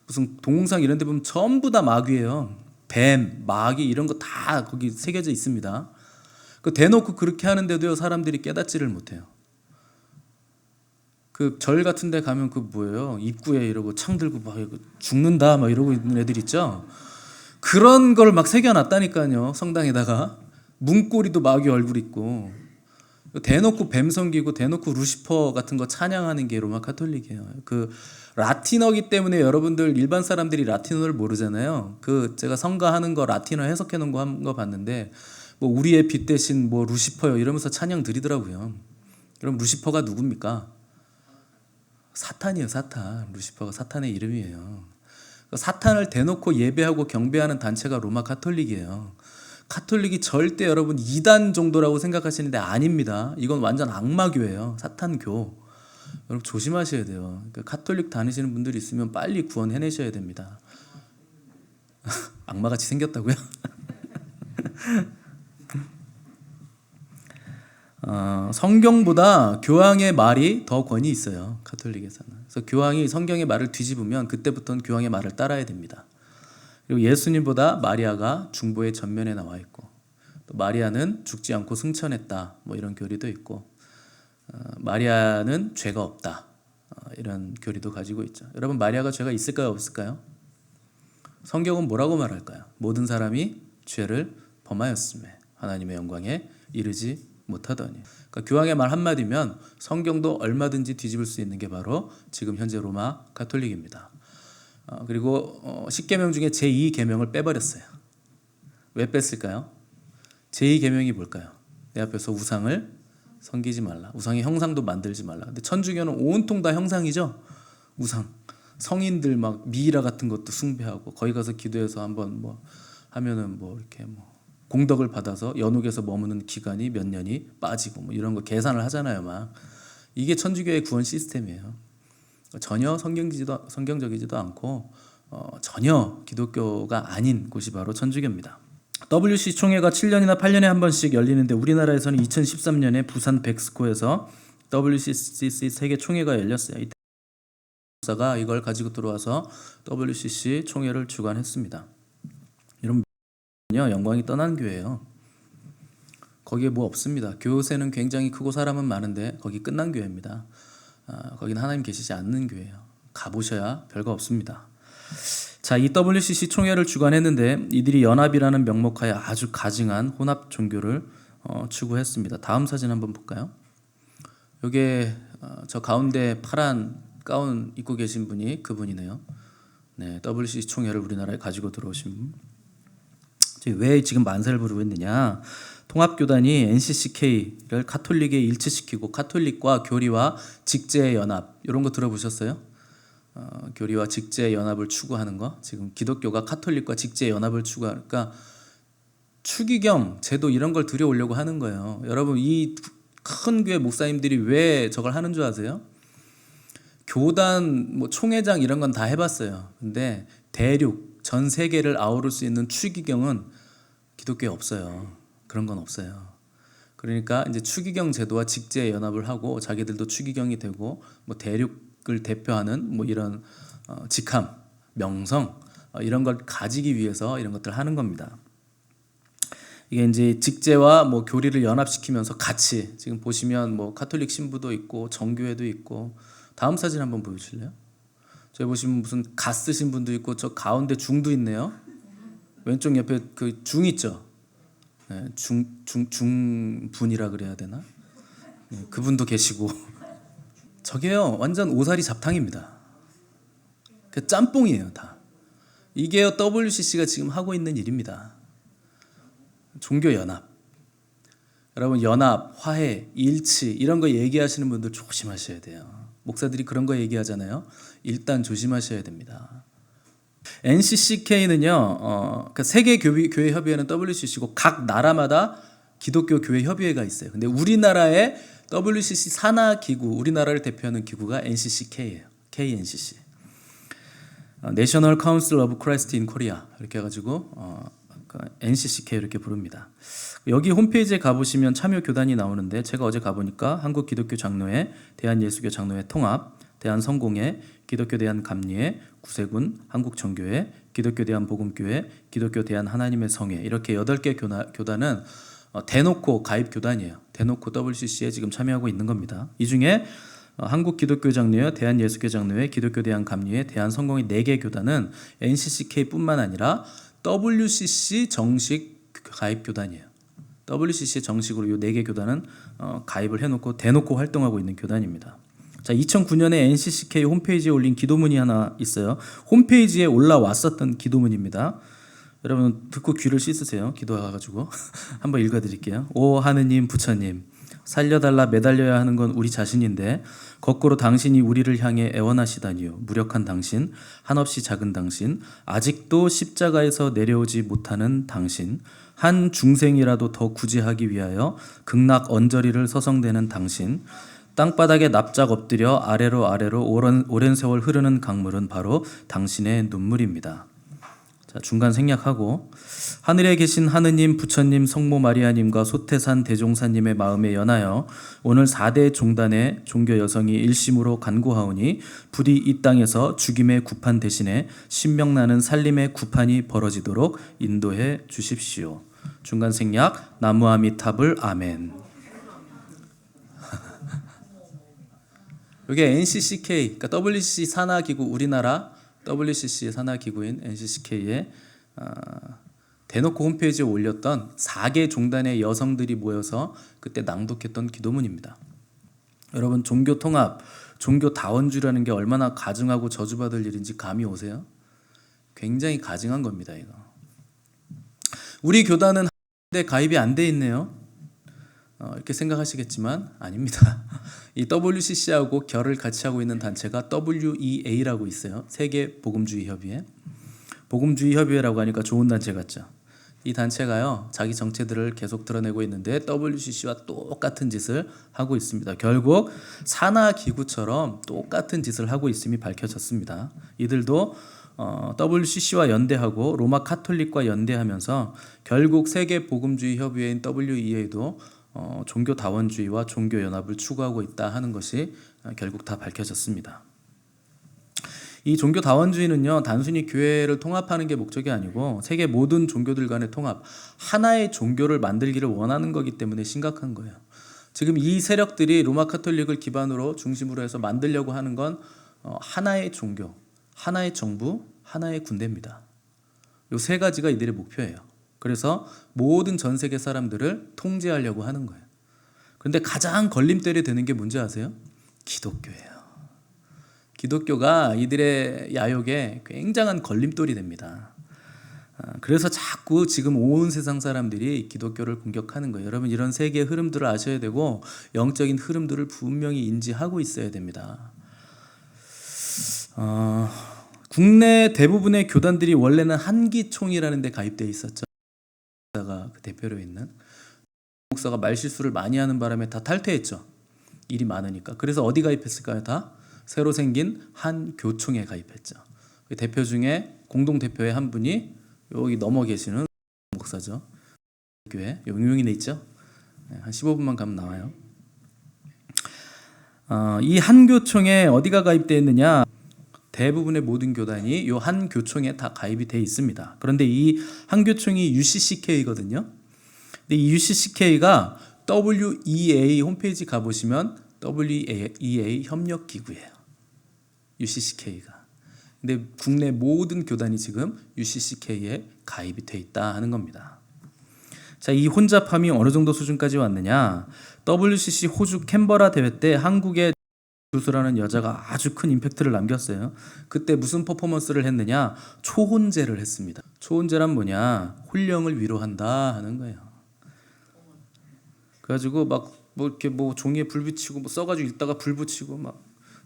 무슨 동상 이런 데 보면 전부 다 마귀예요. 뱀, 마귀 이런 거 다 거기 새겨져 있습니다. 그 대놓고 그렇게 하는데도요 사람들이 깨닫지를 못해요. 그 절 같은 데 가면 그 뭐예요? 입구에 이러고 창 들고 막 죽는다 막 이러고 있는 애들 있죠. 그런 걸 막 새겨놨다니까요. 성당에다가 문고리도 마귀 얼굴 있고 대놓고 뱀 섬기고 대놓고 루시퍼 같은 거 찬양하는 게 로마 카톨릭이에요. 그 라틴어기 때문에 여러분들 일반 사람들이 라틴어를 모르잖아요. 그 제가 성가하는 거 라틴어 해석해 놓은 거 한 거 봤는데 뭐 우리의 빛 대신 뭐 루시퍼요 이러면서 찬양 드리더라고요. 그럼 루시퍼가 누굽니까? 사탄이에요. 사탄. 루시퍼가 사탄의 이름이에요. 사탄을 대놓고 예배하고 경배하는 단체가 로마 카톨릭이에요. 카톨릭이 절대 여러분 이단 정도라고 생각하시는데 아닙니다. 이건 완전 악마교예요. 사탄교. 여러분 조심하셔야 돼요. 그러니까 카톨릭 다니시는 분들이 있으면 빨리 구원해내셔야 됩니다. 악마같이 생겼다고요? 성경보다 교황의 말이 더 권위 있어요. 카톨릭에서는. 그래서 교황이 성경의 말을 뒤집으면 그때부터는 교황의 말을 따라야 됩니다. 그리고 예수님보다 마리아가 중보의 전면에 나와 있고 또 마리아는 죽지 않고 승천했다 뭐 이런 교리도 있고 마리아는 죄가 없다 이런 교리도 가지고 있죠. 여러분 마리아가 죄가 있을까요 없을까요? 성경은 뭐라고 말할까요? 모든 사람이 죄를 범하였음에 하나님의 영광에 이르지 못하더니. 그러니까 교황의 말 한마디면 성경도 얼마든지 뒤집을 수 있는 게 바로 지금 현재 로마 카톨릭입니다. 그리고 10계명 중에 제2계명을 빼버렸어요. 왜 뺐을까요? 제2계명이 뭘까요? 내 앞에서 우상을 섬기지 말라. 우상의 형상도 만들지 말라. 근데 천주교는 온통 다 형상이죠. 우상. 성인들 막 미이라 같은 것도 숭배하고 거기 가서 기도해서 한번 뭐 하면은 뭐 이렇게 뭐 공덕을 받아서 연옥에서 머무는 기간이 몇 년이 빠지고 뭐 이런 거 계산을 하잖아요. 막 이게 천주교의 구원 시스템이에요. 전혀 성경적이지도 않고 전혀 기독교가 아닌 곳이 바로 천주교입니다. WC 총회가 7년이나 8년에 한 번씩 열리는데 우리나라에서는 2013년에 부산 백스코에서 WCC 세계 총회가 열렸어요. 이때 목사가 이걸 가지고 들어와서 WCC 총회를 주관했습니다. 이런 영광이 떠난 교회예요. 거기에 뭐 없습니다. 교세는 굉장히 크고 사람은 많은데 거기 끝난 교회입니다. 거기는 하나님 계시지 않는 교회예요. 가보셔야 별거 없습니다. 자, 이 WCC 총회를 주관했는데 이들이 연합이라는 명목하에 아주 가증한 혼합 종교를 추구했습니다. 다음 사진 한번 볼까요? 요게 저 가운데 파란 가운 입고 계신 분이 그분이네요. 네, WCC 총회를 우리나라에 가지고 들어오신 분. 왜 지금 만세를 부르고 있느냐? 통합교단이 NCCK를 카톨릭에 일치시키고 카톨릭과 교리와 직제의 연합 이런 거 들어보셨어요? 교리와 직제의 연합을 추구하는 거. 지금 기독교가 카톨릭과 직제의 연합을 추구하니까 추기경 제도 이런 걸 들여오려고 하는 거예요. 여러분 이 큰 교회 목사님들이 왜 저걸 하는 줄 아세요? 교단 뭐 총회장 이런 건 다 해봤어요. 근데 대륙 전 세계를 아우를 수 있는 추기경은 기독교에 없어요. 그런 건 없어요. 그러니까 이제 추기경 제도와 직제 연합을 하고 자기들도 추기경이 되고 뭐 대륙을 대표하는 뭐 이런 직함, 명성 이런 걸 가지기 위해서 이런 것들을 하는 겁니다. 이게 이제 직제와 뭐 교리를 연합시키면서 같이 지금 보시면 뭐 카톨릭 신부도 있고 정교회도 있고 다음 사진 한번 보여주실래요? 저기 보시면 무슨 갓 쓰신 분도 있고 저 가운데 중도 있네요. 왼쪽 옆에 그 중 있죠. 네, 중분이라 그래야 되나? 네, 그분도 계시고 저게요 완전 오사리 잡탕입니다. 그 짬뽕이에요 다. 이게 WCC가 지금 하고 있는 일입니다. 종교 연합. 여러분 연합, 화해, 일치 이런 거 얘기하시는 분들 조심하셔야 돼요. 목사들이 그런 거 얘기하잖아요. 일단 조심하셔야 됩니다. NCCK는요, 그러니까 세계 교회 협의회는 WCC고 각 나라마다 기독교 교회 협의회가 있어요. 근데 우리나라에 WCC 산하 기구, 우리나라를 대표하는 기구가 NCCK예요. KNCC. National Council of Christ in Korea 이렇게 해가지고 NCCK 이렇게 부릅니다. 여기 홈페이지에 가보시면 참여 교단이 나오는데 제가 어제 가보니까 한국기독교장로회, 대한예수교장로회 통합, 대한성공회, 기독교 대한감리회, 구세군, 한국정교회, 기독교 대한복음교회, 기독교 대한하나님의 성회 이렇게 8개 교단은 대놓고 가입 교단이에요. 대놓고 WCC에 지금 참여하고 있는 겁니다. 이 중에 한국기독교장로회, 대한예수교장로회, 기독교 대한감리회, 대한성공회 4개 교단은 NCCK뿐만 아니라 WCC 정식 가입 교단이에요. WCC 정식으로 이 4개 교단은 가입을 해놓고 대놓고 활동하고 있는 교단입니다. 자, 2009년에 NCCK 홈페이지에 올린 기도문이 하나 있어요. 홈페이지에 올라왔었던 기도문입니다. 여러분 듣고 귀를 씻으세요. 기도해가지고 한번 읽어드릴게요. 오 하느님 부처님, 살려달라 매달려야 하는 건 우리 자신인데 거꾸로 당신이 우리를 향해 애원하시다니요. 무력한 당신, 한없이 작은 당신, 아직도 십자가에서 내려오지 못하는 당신, 한 중생이라도 더 구제하기 위하여 극락 언저리를 서성대는 당신, 땅바닥에 납작 엎드려 아래로 오랜 세월 흐르는 강물은 바로 당신의 눈물입니다. 자, 중간 생략하고 하늘에 계신 하느님, 부처님, 성모 마리아님과 소태산 대종사님의 마음에 연하여 오늘 4대 종단의 종교 여성이 일심으로 간구하오니 부디 이 땅에서 죽임의 구판 대신에 신명나는 살림의 구판이 벌어지도록 인도해 주십시오. 중간 생략 나무아미타불 아멘. 이게 NCCK, 그러니까 WCC 산하기구 우리나라 WCC 산하기구인 NCCK에 대놓고 홈페이지에 올렸던 4개 종단의 여성들이 모여서 그때 낭독했던 기도문입니다. 여러분 종교 통합, 종교 다원주라는 게 얼마나 가증하고 저주받을 일인지 감이 오세요? 굉장히 가증한 겁니다. 이거. 우리 교단은 한데 가입이 안 돼 있네요. 이렇게 생각하시겠지만 아닙니다. 이 WCC하고 결을 같이 하고 있는 단체가 WEA라고 있어요. 세계 복음주의 협의회. 복음주의 협의회라고 하니까 좋은 단체 같죠. 이 단체가요, 자기 정체들을 계속 드러내고 있는데 WCC와 똑같은 짓을 하고 있습니다. 결국 산하 기구처럼 똑같은 짓을 하고 있음이 밝혀졌습니다. 이들도 WCC와 연대하고 로마 카톨릭과 연대하면서 결국 세계 복음주의 협의회인 WEA도 종교 다원주의와 종교 연합을 추구하고 있다 하는 것이 결국 다 밝혀졌습니다. 이 종교 다원주의는요, 단순히 교회를 통합하는 게 목적이 아니고 세계 모든 종교들 간의 통합, 하나의 종교를 만들기를 원하는 거기 때문에 심각한 거예요. 지금 이 세력들이 로마 카톨릭을 기반으로 중심으로 해서 만들려고 하는 건 하나의 종교, 하나의 정부, 하나의 군대입니다. 이 3가지가 이들의 목표예요. 그래서 모든 전 세계 사람들을 통제하려고 하는 거예요. 그런데 가장 걸림돌이 되는 게 뭔지 아세요? 기독교예요. 기독교가 이들의 야욕에 굉장한 걸림돌이 됩니다. 그래서 자꾸 지금 온 세상 사람들이 기독교를 공격하는 거예요. 여러분 이런 세계의 흐름들을 아셔야 되고 영적인 흐름들을 분명히 인지하고 있어야 됩니다. 국내 대부분의 교단들이 원래는 한기총이라는 데 가입되어 있었죠. 목사가 그 대표로 있는 목사가 말실수를 많이 하는 바람에 다 탈퇴했죠. 일이 많으니까. 그래서 어디 가입했을까요? 다 새로 생긴 한 교총에 가입했죠. 그 대표 중에 공동 대표의 한 분이 여기 넘어 계시는 목사죠. 교회 용용인에 있죠. 한 15분만 가면 나와요. 이 한 교총에 어디가 가입되어 있느냐? 대부분의 모든 교단이 이 한 교총에 다 가입이 되어 있습니다. 그런데 이 한 교총이 UCCK거든요. 근데 이 UCCK가 WEA 홈페이지 가보시면 WEA 협력기구예요. UCCK가. 근데 국내 모든 교단이 지금 UCCK에 가입이 돼 있다 하는 겁니다. 자, 이 혼잡함이 어느 정도 수준까지 왔느냐? WCC 호주 캔버라 대회 때 한국의 교수라는 여자가 아주 큰 임팩트를 남겼어요. 그때 무슨 퍼포먼스를 했느냐? 초혼제를 했습니다. 초혼제란 뭐냐? 혼령을 위로한다 하는 거예요. 그래가지고 막 뭐 이렇게 뭐 종이에 불 붙이고 뭐 써가지고 읽다가 불 붙이고 막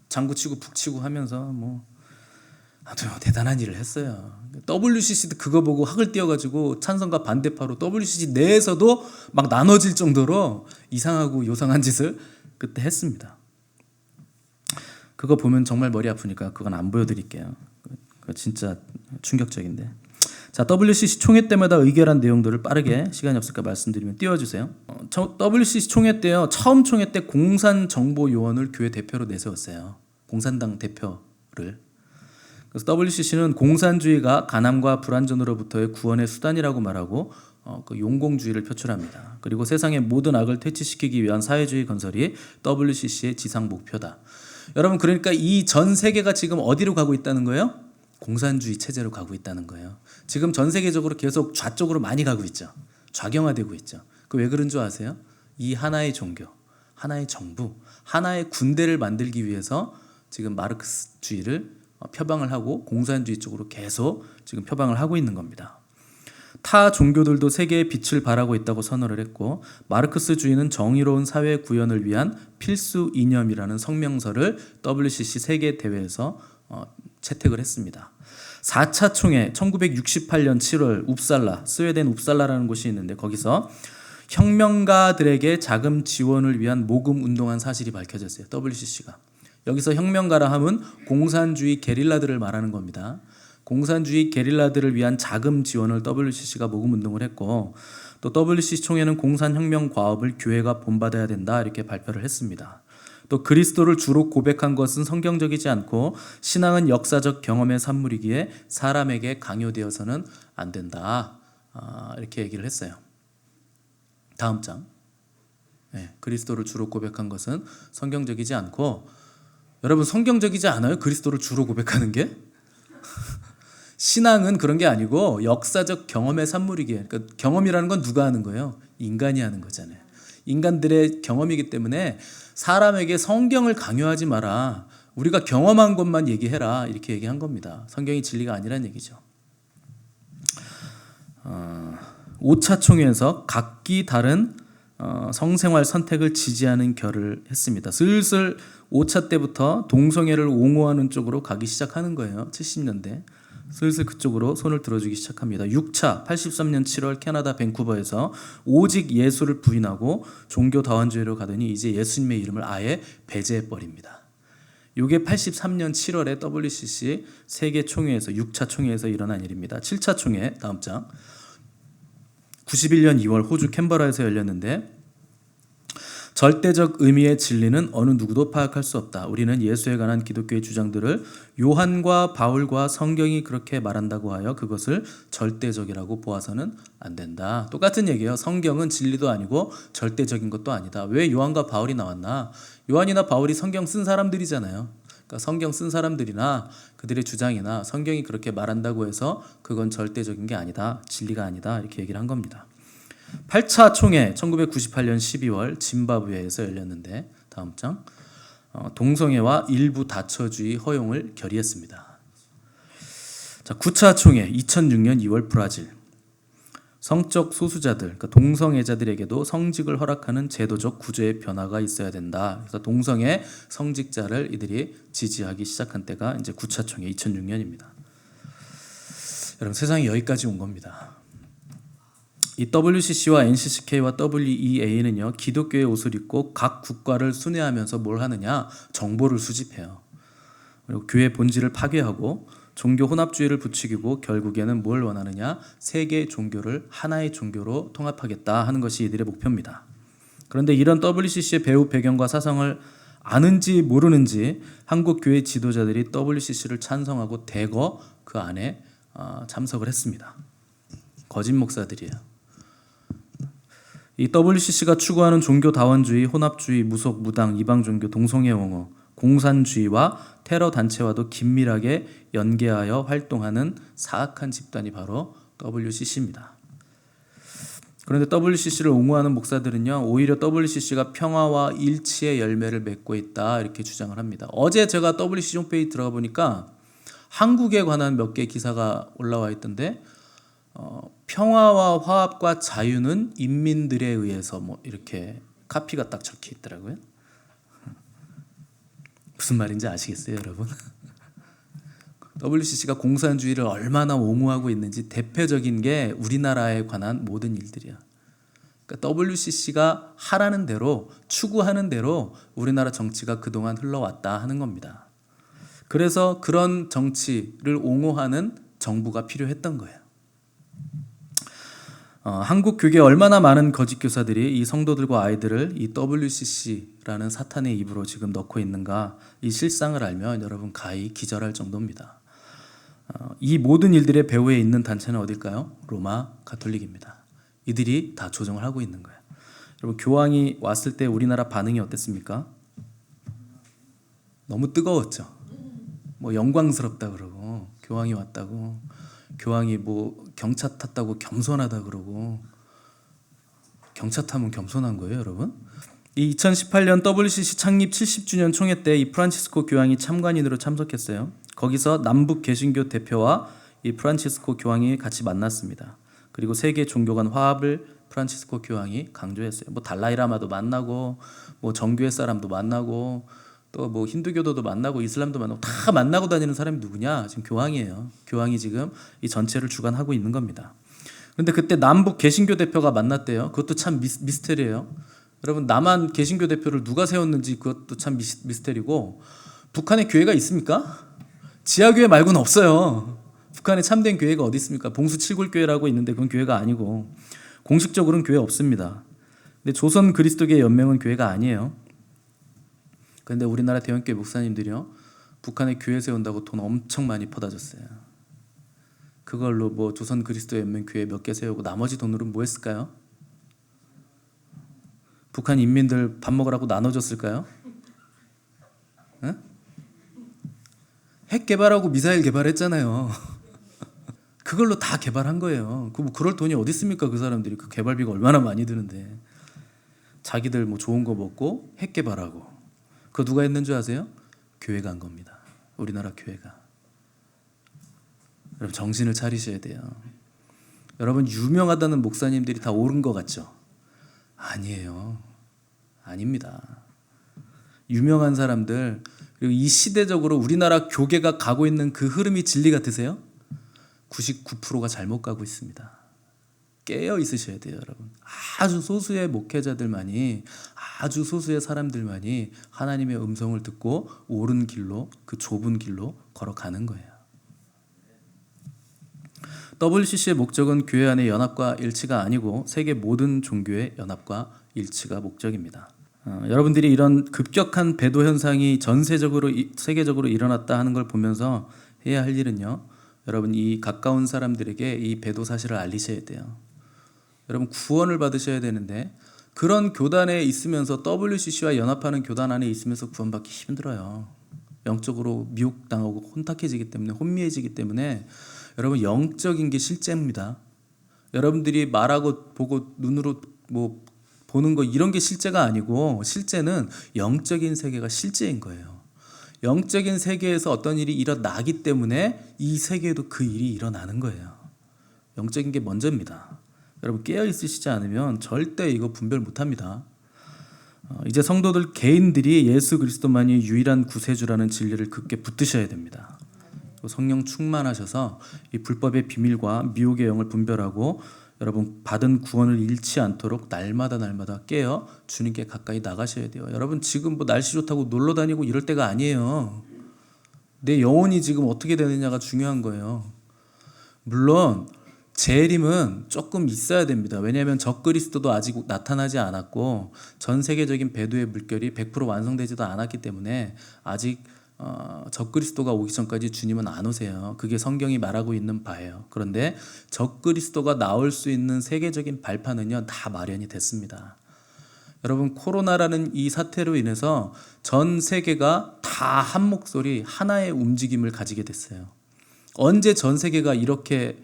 장구 치고 북 치고 하면서 뭐 아주 대단한 일을 했어요. WCC도 그거 보고 학을 띄워가지고 찬성과 반대파로 WCC 내에서도 막 나눠질 정도로 이상하고 요상한 짓을 그때 했습니다. 그거 보면 정말 머리 아프니까 그건 안 보여드릴게요. 그거 진짜 충격적인데. 자, WCC 총회 때마다 의결한 내용들을 빠르게 시간이 없을까 말씀드리면 띄워주세요. WCC 총회 때요. 처음 총회 때 공산정보요원을 교회 대표로 내세웠어요. 공산당 대표를. 그래서 WCC는 공산주의가 가남과 불안전으로부터의 구원의 수단이라고 말하고 그 용공주의를 표출합니다. 그리고 세상의 모든 악을 퇴치시키기 위한 사회주의 건설이 WCC의 지상 목표다. 여러분, 그러니까 이 전 세계가 지금 어디로 가고 있다는 거예요? 공산주의 체제로 가고 있다는 거예요. 지금 전 세계적으로 계속 좌쪽으로 많이 가고 있죠. 좌경화되고 있죠. 그 왜 그런 줄 아세요? 이 하나의 종교, 하나의 정부, 하나의 군대를 만들기 위해서 지금 마르크스주의를 표방을 하고 공산주의 쪽으로 계속 지금 표방을 하고 있는 겁니다. 타 종교들도 세계의 빛을 발하고 있다고 선언을 했고, 마르크스주의는 정의로운 사회 구현을 위한 필수 이념이라는 성명서를 WCC 세계 대회에서 채택을 했습니다. 4차 총회 1968년 7월 웁살라, 스웨덴 웁살라라는 곳이 있는데 거기서 혁명가들에게 자금 지원을 위한 모금 운동한 사실이 밝혀졌어요. WCC가. 여기서 혁명가라 함은 공산주의 게릴라들을 말하는 겁니다. 공산주의 게릴라들을 위한 자금 지원을 WCC가 모금 운동을 했고, 또 WCC 총회는 공산혁명 과업을 교회가 본받아야 된다 이렇게 발표를 했습니다. 또 그리스도를 주로 고백한 것은 성경적이지 않고 신앙은 역사적 경험의 산물이기에 사람에게 강요되어서는 안 된다. 이렇게 얘기를 했어요. 다음 장. 네, 그리스도를 주로 고백한 것은 성경적이지 않고, 여러분 성경적이지 않아요? 그리스도를 주로 고백하는 게? 신앙은 그런 게 아니고 역사적 경험의 산물이기에, 그러니까 경험이라는 건 누가 하는 거예요? 인간이 하는 거잖아요. 인간들의 경험이기 때문에 사람에게 성경을 강요하지 마라. 우리가 경험한 것만 얘기해라. 이렇게 얘기한 겁니다. 성경이 진리가 아니란 얘기죠. 5차 총회에서 각기 다른 성생활 선택을 지지하는 결을 했습니다. 슬슬 5차 때부터 동성애를 옹호하는 쪽으로 가기 시작하는 거예요. 70년대. 슬슬 그쪽으로 손을 들어주기 시작합니다. 6차 83년 7월 캐나다 밴쿠버에서 오직 예수를 부인하고 종교 다원주의로 가더니 이제 예수님의 이름을 아예 배제해버립니다. 이게 83년 7월에 WCC 세계 총회에서 6차 총회에서 일어난 일입니다. 7차 총회 다음 장. 91년 2월 호주 캔버라에서 열렸는데, 절대적 의미의 진리는 어느 누구도 파악할 수 없다. 우리는 예수에 관한 기독교의 주장들을 요한과 바울과 성경이 그렇게 말한다고 하여 그것을 절대적이라고 보아서는 안 된다. 똑같은 얘기예요. 성경은 진리도 아니고 절대적인 것도 아니다. 왜 요한과 바울이 나왔나? 요한이나 바울이 성경 쓴 사람들이잖아요. 그러니까 성경 쓴 사람들이나 그들의 주장이나 성경이 그렇게 말한다고 해서 그건 절대적인 게 아니다. 진리가 아니다. 이렇게 얘기를 한 겁니다. 8차 총회 1998년 12월 짐바브웨에서 열렸는데 다음 장. 동성애와 일부 다처주의 허용을 결의했습니다. 자, 9차 총회 2006년 2월 브라질. 성적 소수자들, 그러니까 동성애자들에게도 성직을 허락하는 제도적 구조의 변화가 있어야 된다. 그래서 동성애 성직자를 이들이 지지하기 시작한 때가 이제 9차 총회 2006년입니다. 여러분, 세상이 여기까지 온 겁니다. 이 WCC와 NCCK와 WEA는요, 기독교의 옷을 입고 각 국가를 순회하면서 뭘 하느냐? 정보를 수집해요. 그리고 교회 본질을 파괴하고 종교 혼합주의를 부추기고 결국에는 뭘 원하느냐? 세계 종교를 하나의 종교로 통합하겠다 하는 것이 이들의 목표입니다. 그런데 이런 WCC의 배후 배경과 사상을 아는지 모르는지 한국 교회 지도자들이 WCC를 찬성하고 대거 그 안에 참석을 했습니다. 거짓 목사들이에요. 이 WCC가 추구하는 종교 다원주의, 혼합주의, 무속, 무당, 이방 종교, 동성애 옹호, 공산주의와 테러 단체와도 긴밀하게 연계하여 활동하는 사악한 집단이 바로 WCC입니다. 그런데 WCC를 옹호하는 목사들은요, 오히려 WCC가 평화와 일치의 열매를 맺고 있다 이렇게 주장을 합니다. 어제 제가 WCC 홈페이지 들어가 보니까 한국에 관한 몇 개 기사가 올라와 있던데, 평화와 화합과 자유는 인민들에 의해서 뭐 이렇게 카피가 딱 적혀 있더라고요. 무슨 말인지 아시겠어요, 여러분? WCC가 공산주의를 얼마나 옹호하고 있는지 대표적인 게 우리나라에 관한 모든 일들이야. 그러니까 WCC가 하라는 대로, 추구하는 대로 우리나라 정치가 그동안 흘러왔다 하는 겁니다. 그래서 그런 정치를 옹호하는 정부가 필요했던 거예요. 한국 교계에 얼마나 많은 거짓 교사들이 이 성도들과 아이들을 이 WCC라는 사탄의 입으로 지금 넣고 있는가, 이 실상을 알면 여러분 가히 기절할 정도입니다. 이 모든 일들의 배후에 있는 단체는 어딜까요? 로마 가톨릭입니다. 이들이 다 조정을 하고 있는 거예요. 여러분, 교황이 왔을 때 우리나라 반응이 어땠습니까? 너무 뜨거웠죠. 뭐 영광스럽다 그러고, 교황이 왔다고, 교황이 뭐 경차 탔다고 겸손하다 그러고. 경차 타면 겸손한 거예요, 여러분? 이 2018년 WCC 창립 70주년 총회 때 이 프란치스코 교황이 참관인으로 참석했어요. 거기서 남북 개신교 대표와 이 프란치스코 교황이 같이 만났습니다. 그리고 세계 종교 간 화합을 프란치스코 교황이 강조했어요. 뭐 달라이라마도 만나고, 뭐 정교회 사람도 만나고, 또 뭐 힌두교도도 만나고, 이슬람도 만나고, 다 만나고 다니는 사람이 누구냐? 지금 교황이에요. 교황이 지금 이 전체를 주관하고 있는 겁니다. 그런데 그때 남북 개신교 대표가 만났대요. 그것도 참 미스테리예요. 여러분, 남한 개신교 대표를 누가 세웠는지 그것도 참 미스테리고, 북한에 교회가 있습니까? 지하교회 말고는 없어요. 북한에 참된 교회가 어디 있습니까? 봉수 칠굴교회라고 있는데 그건 교회가 아니고, 공식적으로는 교회 없습니다. 근데 조선 그리스도교회 연맹은 교회가 아니에요. 그런데 우리나라 대형교회 목사님들이요, 북한에 교회 세운다고 돈 엄청 많이 퍼다 줬어요. 그걸로 뭐 조선 그리스도 연맹 교회 몇 개 세우고 나머지 돈으로 뭐 했을까요? 북한 인민들 밥 먹으라고 나눠줬을까요? 응? 핵 개발하고 미사일 개발했잖아요. 그걸로 다 개발한 거예요. 그럴 돈이 어디 있습니까? 그 사람들이 그 개발비가 얼마나 많이 드는데. 자기들 뭐 좋은 거 먹고 핵 개발하고. 그거 누가 했는 줄 아세요? 교회가 한 겁니다. 우리나라 교회가. 여러분, 정신을 차리셔야 돼요. 여러분, 유명하다는 목사님들이 다 옳은 것 같죠? 아니에요. 아닙니다. 유명한 사람들, 그리고 이 시대적으로 우리나라 교계가 가고 있는 그 흐름이 진리 같으세요? 99%가 잘못 가고 있습니다. 깨어 있으셔야 돼요, 여러분. 아주 소수의 목회자들만이, 아주 소수의 사람들만이 하나님의 음성을 듣고 옳은 길로, 그 좁은 길로 걸어가는 거예요. WCC의 목적은 교회 안의 연합과 일치가 아니고 세계 모든 종교의 연합과 일치가 목적입니다. 여러분들이 이런 급격한 배도 현상이 전세적으로 세계적으로 일어났다 하는 걸 보면서 해야 할 일은요, 여러분, 이 가까운 사람들에게 이 배도 사실을 알리셔야 돼요. 여러분, 구원을 받으셔야 되는데 그런 교단에 있으면서, WCC와 연합하는 교단 안에 있으면서 구원받기 힘들어요. 영적으로 미혹당하고 혼탁해지기 때문에, 혼미해지기 때문에. 여러분, 영적인 게 실제입니다. 여러분들이 말하고 보고 눈으로 뭐 보는 거, 이런 게 실제가 아니고, 실제는 영적인 세계가 실제인 거예요. 영적인 세계에서 어떤 일이 일어나기 때문에 이 세계에도 그 일이 일어나는 거예요. 영적인 게 먼저입니다. 여러분, 깨어 있으시지 않으면 절대 이거 분별 못합니다. 이제 성도들 개인들이 예수 그리스도만이 유일한 구세주라는 진리를 굳게 붙드셔야 됩니다. 성령 충만하셔서 이 불법의 비밀과 미혹의 영을 분별하고, 여러분, 받은 구원을 잃지 않도록 날마다 깨어 주님께 가까이 나가셔야 돼요. 여러분, 지금 뭐 날씨 좋다고 놀러 다니고 이럴 때가 아니에요. 내 영혼이 지금 어떻게 되느냐가 중요한 거예요. 물론 재림은 조금 있어야 됩니다. 왜냐하면 적그리스도도 아직 나타나지 않았고, 전 세계적인 배도의 물결이 100% 완성되지도 않았기 때문에 아직 적그리스도가 오기 전까지 주님은 안 오세요. 그게 성경이 말하고 있는 바예요. 그런데 적그리스도가 나올 수 있는 세계적인 발판은요, 다 마련이 됐습니다. 여러분, 코로나라는 이 사태로 인해서 전 세계가 다 한 목소리, 하나의 움직임을 가지게 됐어요. 언제 전 세계가 이렇게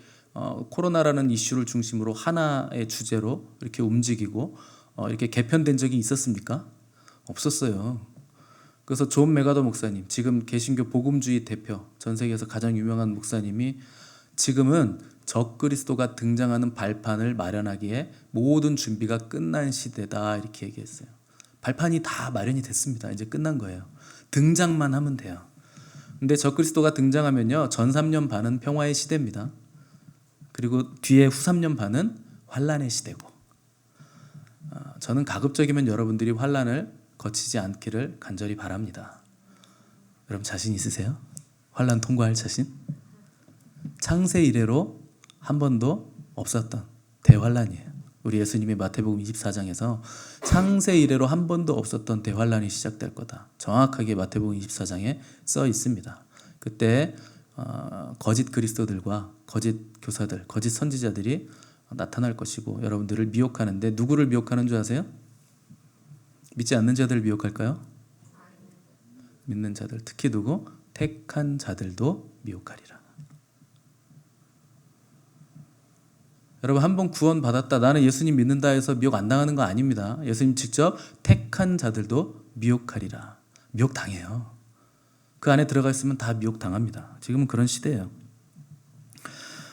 코로나라는 이슈를 중심으로 하나의 주제로 이렇게 움직이고 이렇게 개편된 적이 있었습니까? 없었어요. 그래서 존 메가더 목사님, 지금 개신교 복음주의 대표, 전 세계에서 가장 유명한 목사님이 지금은 적그리스도가 등장하는 발판을 마련하기에 모든 준비가 끝난 시대다, 이렇게 얘기했어요. 발판이 다 마련이 됐습니다. 이제 끝난 거예요. 등장만 하면 돼요. 근데 적그리스도가 등장하면요, 전 3년 반은 평화의 시대입니다. 그리고 뒤에 후 3년 반은 환란의 시대고, 저는 가급적이면 여러분들이 환난을 거치지 않기를 간절히 바랍니다. 여러분 자신 있으세요? 환난 통과할 자신? 창세 이래로 한 번도 없었던 대환란이에요. 우리 예수님이 마태복음 24장에서 창세 이래로 한 번도 없었던 대환란이 시작될 거다. 정확하게 마태복음 24장에 써 있습니다. 그때 거짓 그리스도들과 거짓 교사들, 거짓 선지자들이 나타날 것이고 여러분들을 미혹하는데 누구를 미혹하는 줄 아세요? 믿지 않는 자들을 미혹할까요? 믿는 자들, 특히 누구? 택한 자들도 미혹하리라. 여러분 한 번 구원 받았다, 나는 예수님 믿는다 해서 미혹 안 당하는 거 아닙니다. 예수님 직접 택한 자들도 미혹하리라. 미혹 당해요. 그 안에 들어가 있으면 다 미혹 당합니다. 지금은 그런 시대예요.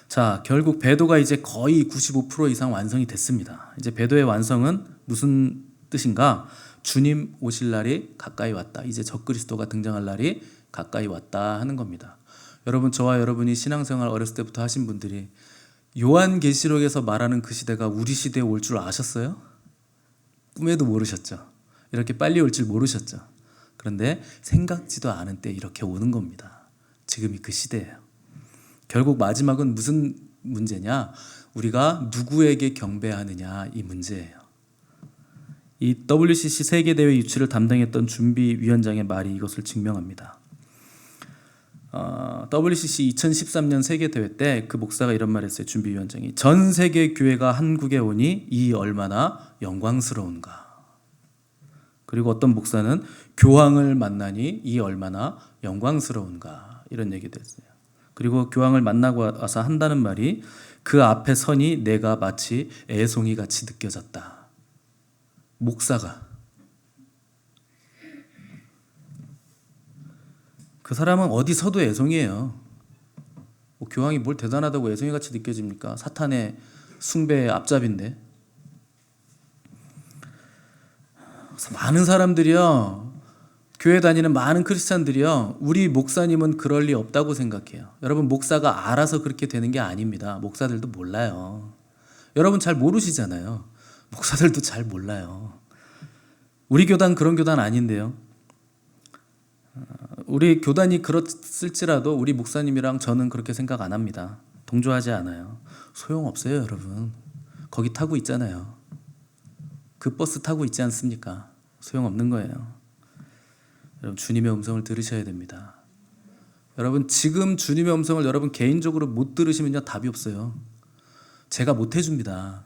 자, 결국 배도가 이제 거의 95% 이상 완성이 됐습니다. 이제 배도의 완성은 무슨 뜻인가? 주님 오실 날이 가까이 왔다. 이제 적그리스도가 등장할 날이 가까이 왔다 하는 겁니다. 여러분, 저와 여러분이 신앙생활 어렸을 때부터 하신 분들이 요한계시록에서 말하는 그 시대가 우리 시대에 올 줄 아셨어요? 꿈에도 모르셨죠. 이렇게 빨리 올 줄 모르셨죠. 그런데 생각지도 않은 때 이렇게 오는 겁니다. 지금이 그 시대예요. 결국 마지막은 무슨 문제냐? 우리가 누구에게 경배하느냐, 이 문제예요. 이 WCC 세계대회 유치를 담당했던 준비위원장의 말이 이것을 증명합니다. WCC 2013년 세계대회 때 그 목사가 이런 말을 했어요. 준비위원장이 전 세계 교회가 한국에 오니 이 얼마나 영광스러운가. 그리고 어떤 목사는 교황을 만나니 이 얼마나 영광스러운가, 이런 얘기도 했어요. 그리고 교황을 만나고 와서 한다는 말이 그 앞에 서니 내가 마치 애송이같이 느껴졌다. 목사가. 그 사람은 어디 서도 애송이에요. 뭐 교황이 뭘 대단하다고 애송이같이 느껴집니까? 사탄의 숭배의 앞잡인데. 그래서 많은 사람들이요, 교회 다니는 많은 크리스찬들이요, 우리 목사님은 그럴 리 없다고 생각해요. 여러분, 목사가 알아서 그렇게 되는 게 아닙니다. 목사들도 몰라요. 여러분 잘 모르시잖아요. 목사들도 잘 몰라요. 우리 교단 그런 교단 아닌데요. 우리 교단이 그렇을지라도 우리 목사님이랑 저는 그렇게 생각 안 합니다. 동조하지 않아요. 소용없어요, 여러분. 거기 타고 있잖아요. 그 버스 타고 있지 않습니까? 소용없는 거예요. 여러분, 주님의 음성을 들으셔야 됩니다. 여러분, 지금 주님의 음성을 여러분 개인적으로 못 들으시면요, 답이 없어요. 제가 못 해줍니다.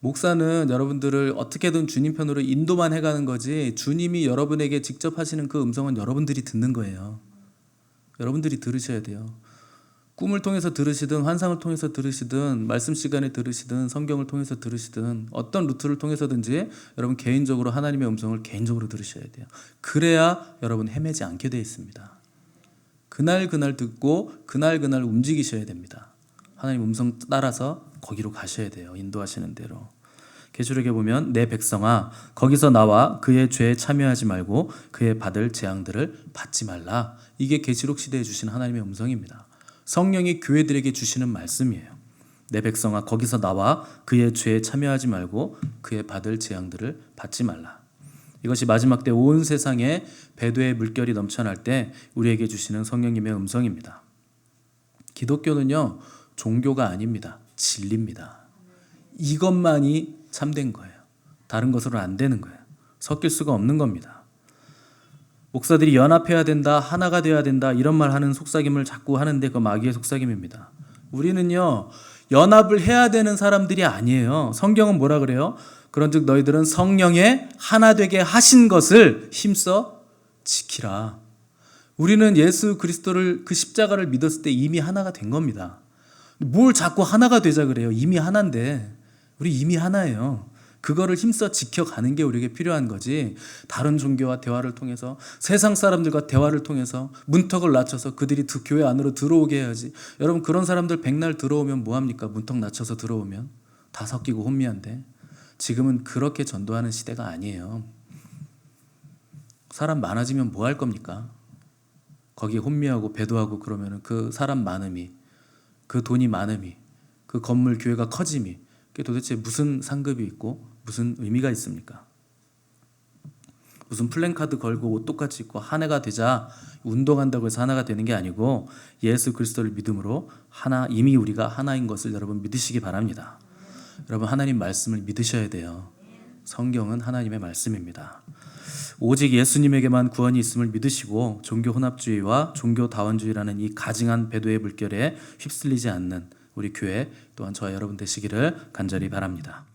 목사는 여러분들을 어떻게든 주님 편으로 인도만 해가는 거지, 주님이 여러분에게 직접 하시는 그 음성은 여러분들이 듣는 거예요. 여러분들이 들으셔야 돼요. 꿈을 통해서 들으시든 환상을 통해서 들으시든 말씀 시간에 들으시든 성경을 통해서 들으시든 어떤 루트를 통해서든지 여러분 개인적으로 하나님의 음성을 개인적으로 들으셔야 돼요. 그래야 여러분 헤매지 않게 되어 있습니다. 그날 듣고 그날 움직이셔야 됩니다. 하나님 음성 따라서 거기로 가셔야 돼요. 인도하시는 대로. 계시록에 보면 내 백성아 거기서 나와 그의 죄에 참여하지 말고 그의 받을 재앙들을 받지 말라. 이게 계시록 시대에 주신 하나님의 음성입니다. 성령이 교회들에게 주시는 말씀이에요. 내 백성아 거기서 나와 그의 죄에 참여하지 말고 그의 받을 재앙들을 받지 말라. 이것이 마지막 때 온 세상에 배도의 물결이 넘쳐날 때 우리에게 주시는 성령님의 음성입니다. 기독교는요, 종교가 아닙니다. 진리입니다. 이것만이 참된 거예요. 다른 것으로는 안 되는 거예요. 섞일 수가 없는 겁니다. 목사들이 연합해야 된다, 하나가 되어야 된다, 이런 말 하는 속삭임을 자꾸 하는데 그 마귀의 속삭임입니다. 우리는요, 연합을 해야 되는 사람들이 아니에요. 성경은 뭐라 그래요? 그런즉 너희들은 성령에 하나 되게 하신 것을 힘써 지키라. 우리는 예수 그리스도를, 그 십자가를 믿었을 때 이미 하나가 된 겁니다. 뭘 자꾸 하나가 되자 그래요? 이미 하나인데. 우리 이미 하나예요. 그거를 힘써 지켜가는 게 우리에게 필요한 거지, 다른 종교와 대화를 통해서, 세상 사람들과 대화를 통해서 문턱을 낮춰서 그들이 교회 안으로 들어오게 해야지. 여러분, 그런 사람들 백날 들어오면 뭐합니까? 문턱 낮춰서 들어오면 다 섞이고 혼미한데. 지금은 그렇게 전도하는 시대가 아니에요. 사람 많아지면 뭐 할 겁니까? 거기에 혼미하고 배도하고 그러면 그 사람 많음이, 그 돈이 많음이, 그 건물 교회가 커짐이, 그게 도대체 무슨 상급이 있고 무슨 의미가 있습니까? 무슨 플랜카드 걸고 옷 똑같이 입고 한 해가 되자 운동한다고 해서 하나가 되는 게 아니고 예수 그리스도를 믿음으로 하나, 이미 우리가 하나인 것을 여러분 믿으시기 바랍니다. 여러분 하나님 말씀을 믿으셔야 돼요. 성경은 하나님의 말씀입니다. 오직 예수님에게만 구원이 있음을 믿으시고 종교 혼합주의와 종교 다원주의라는 이 가증한 배도의 물결에 휩쓸리지 않는 우리 교회 또한 저와 여러분 되시기를 간절히 바랍니다.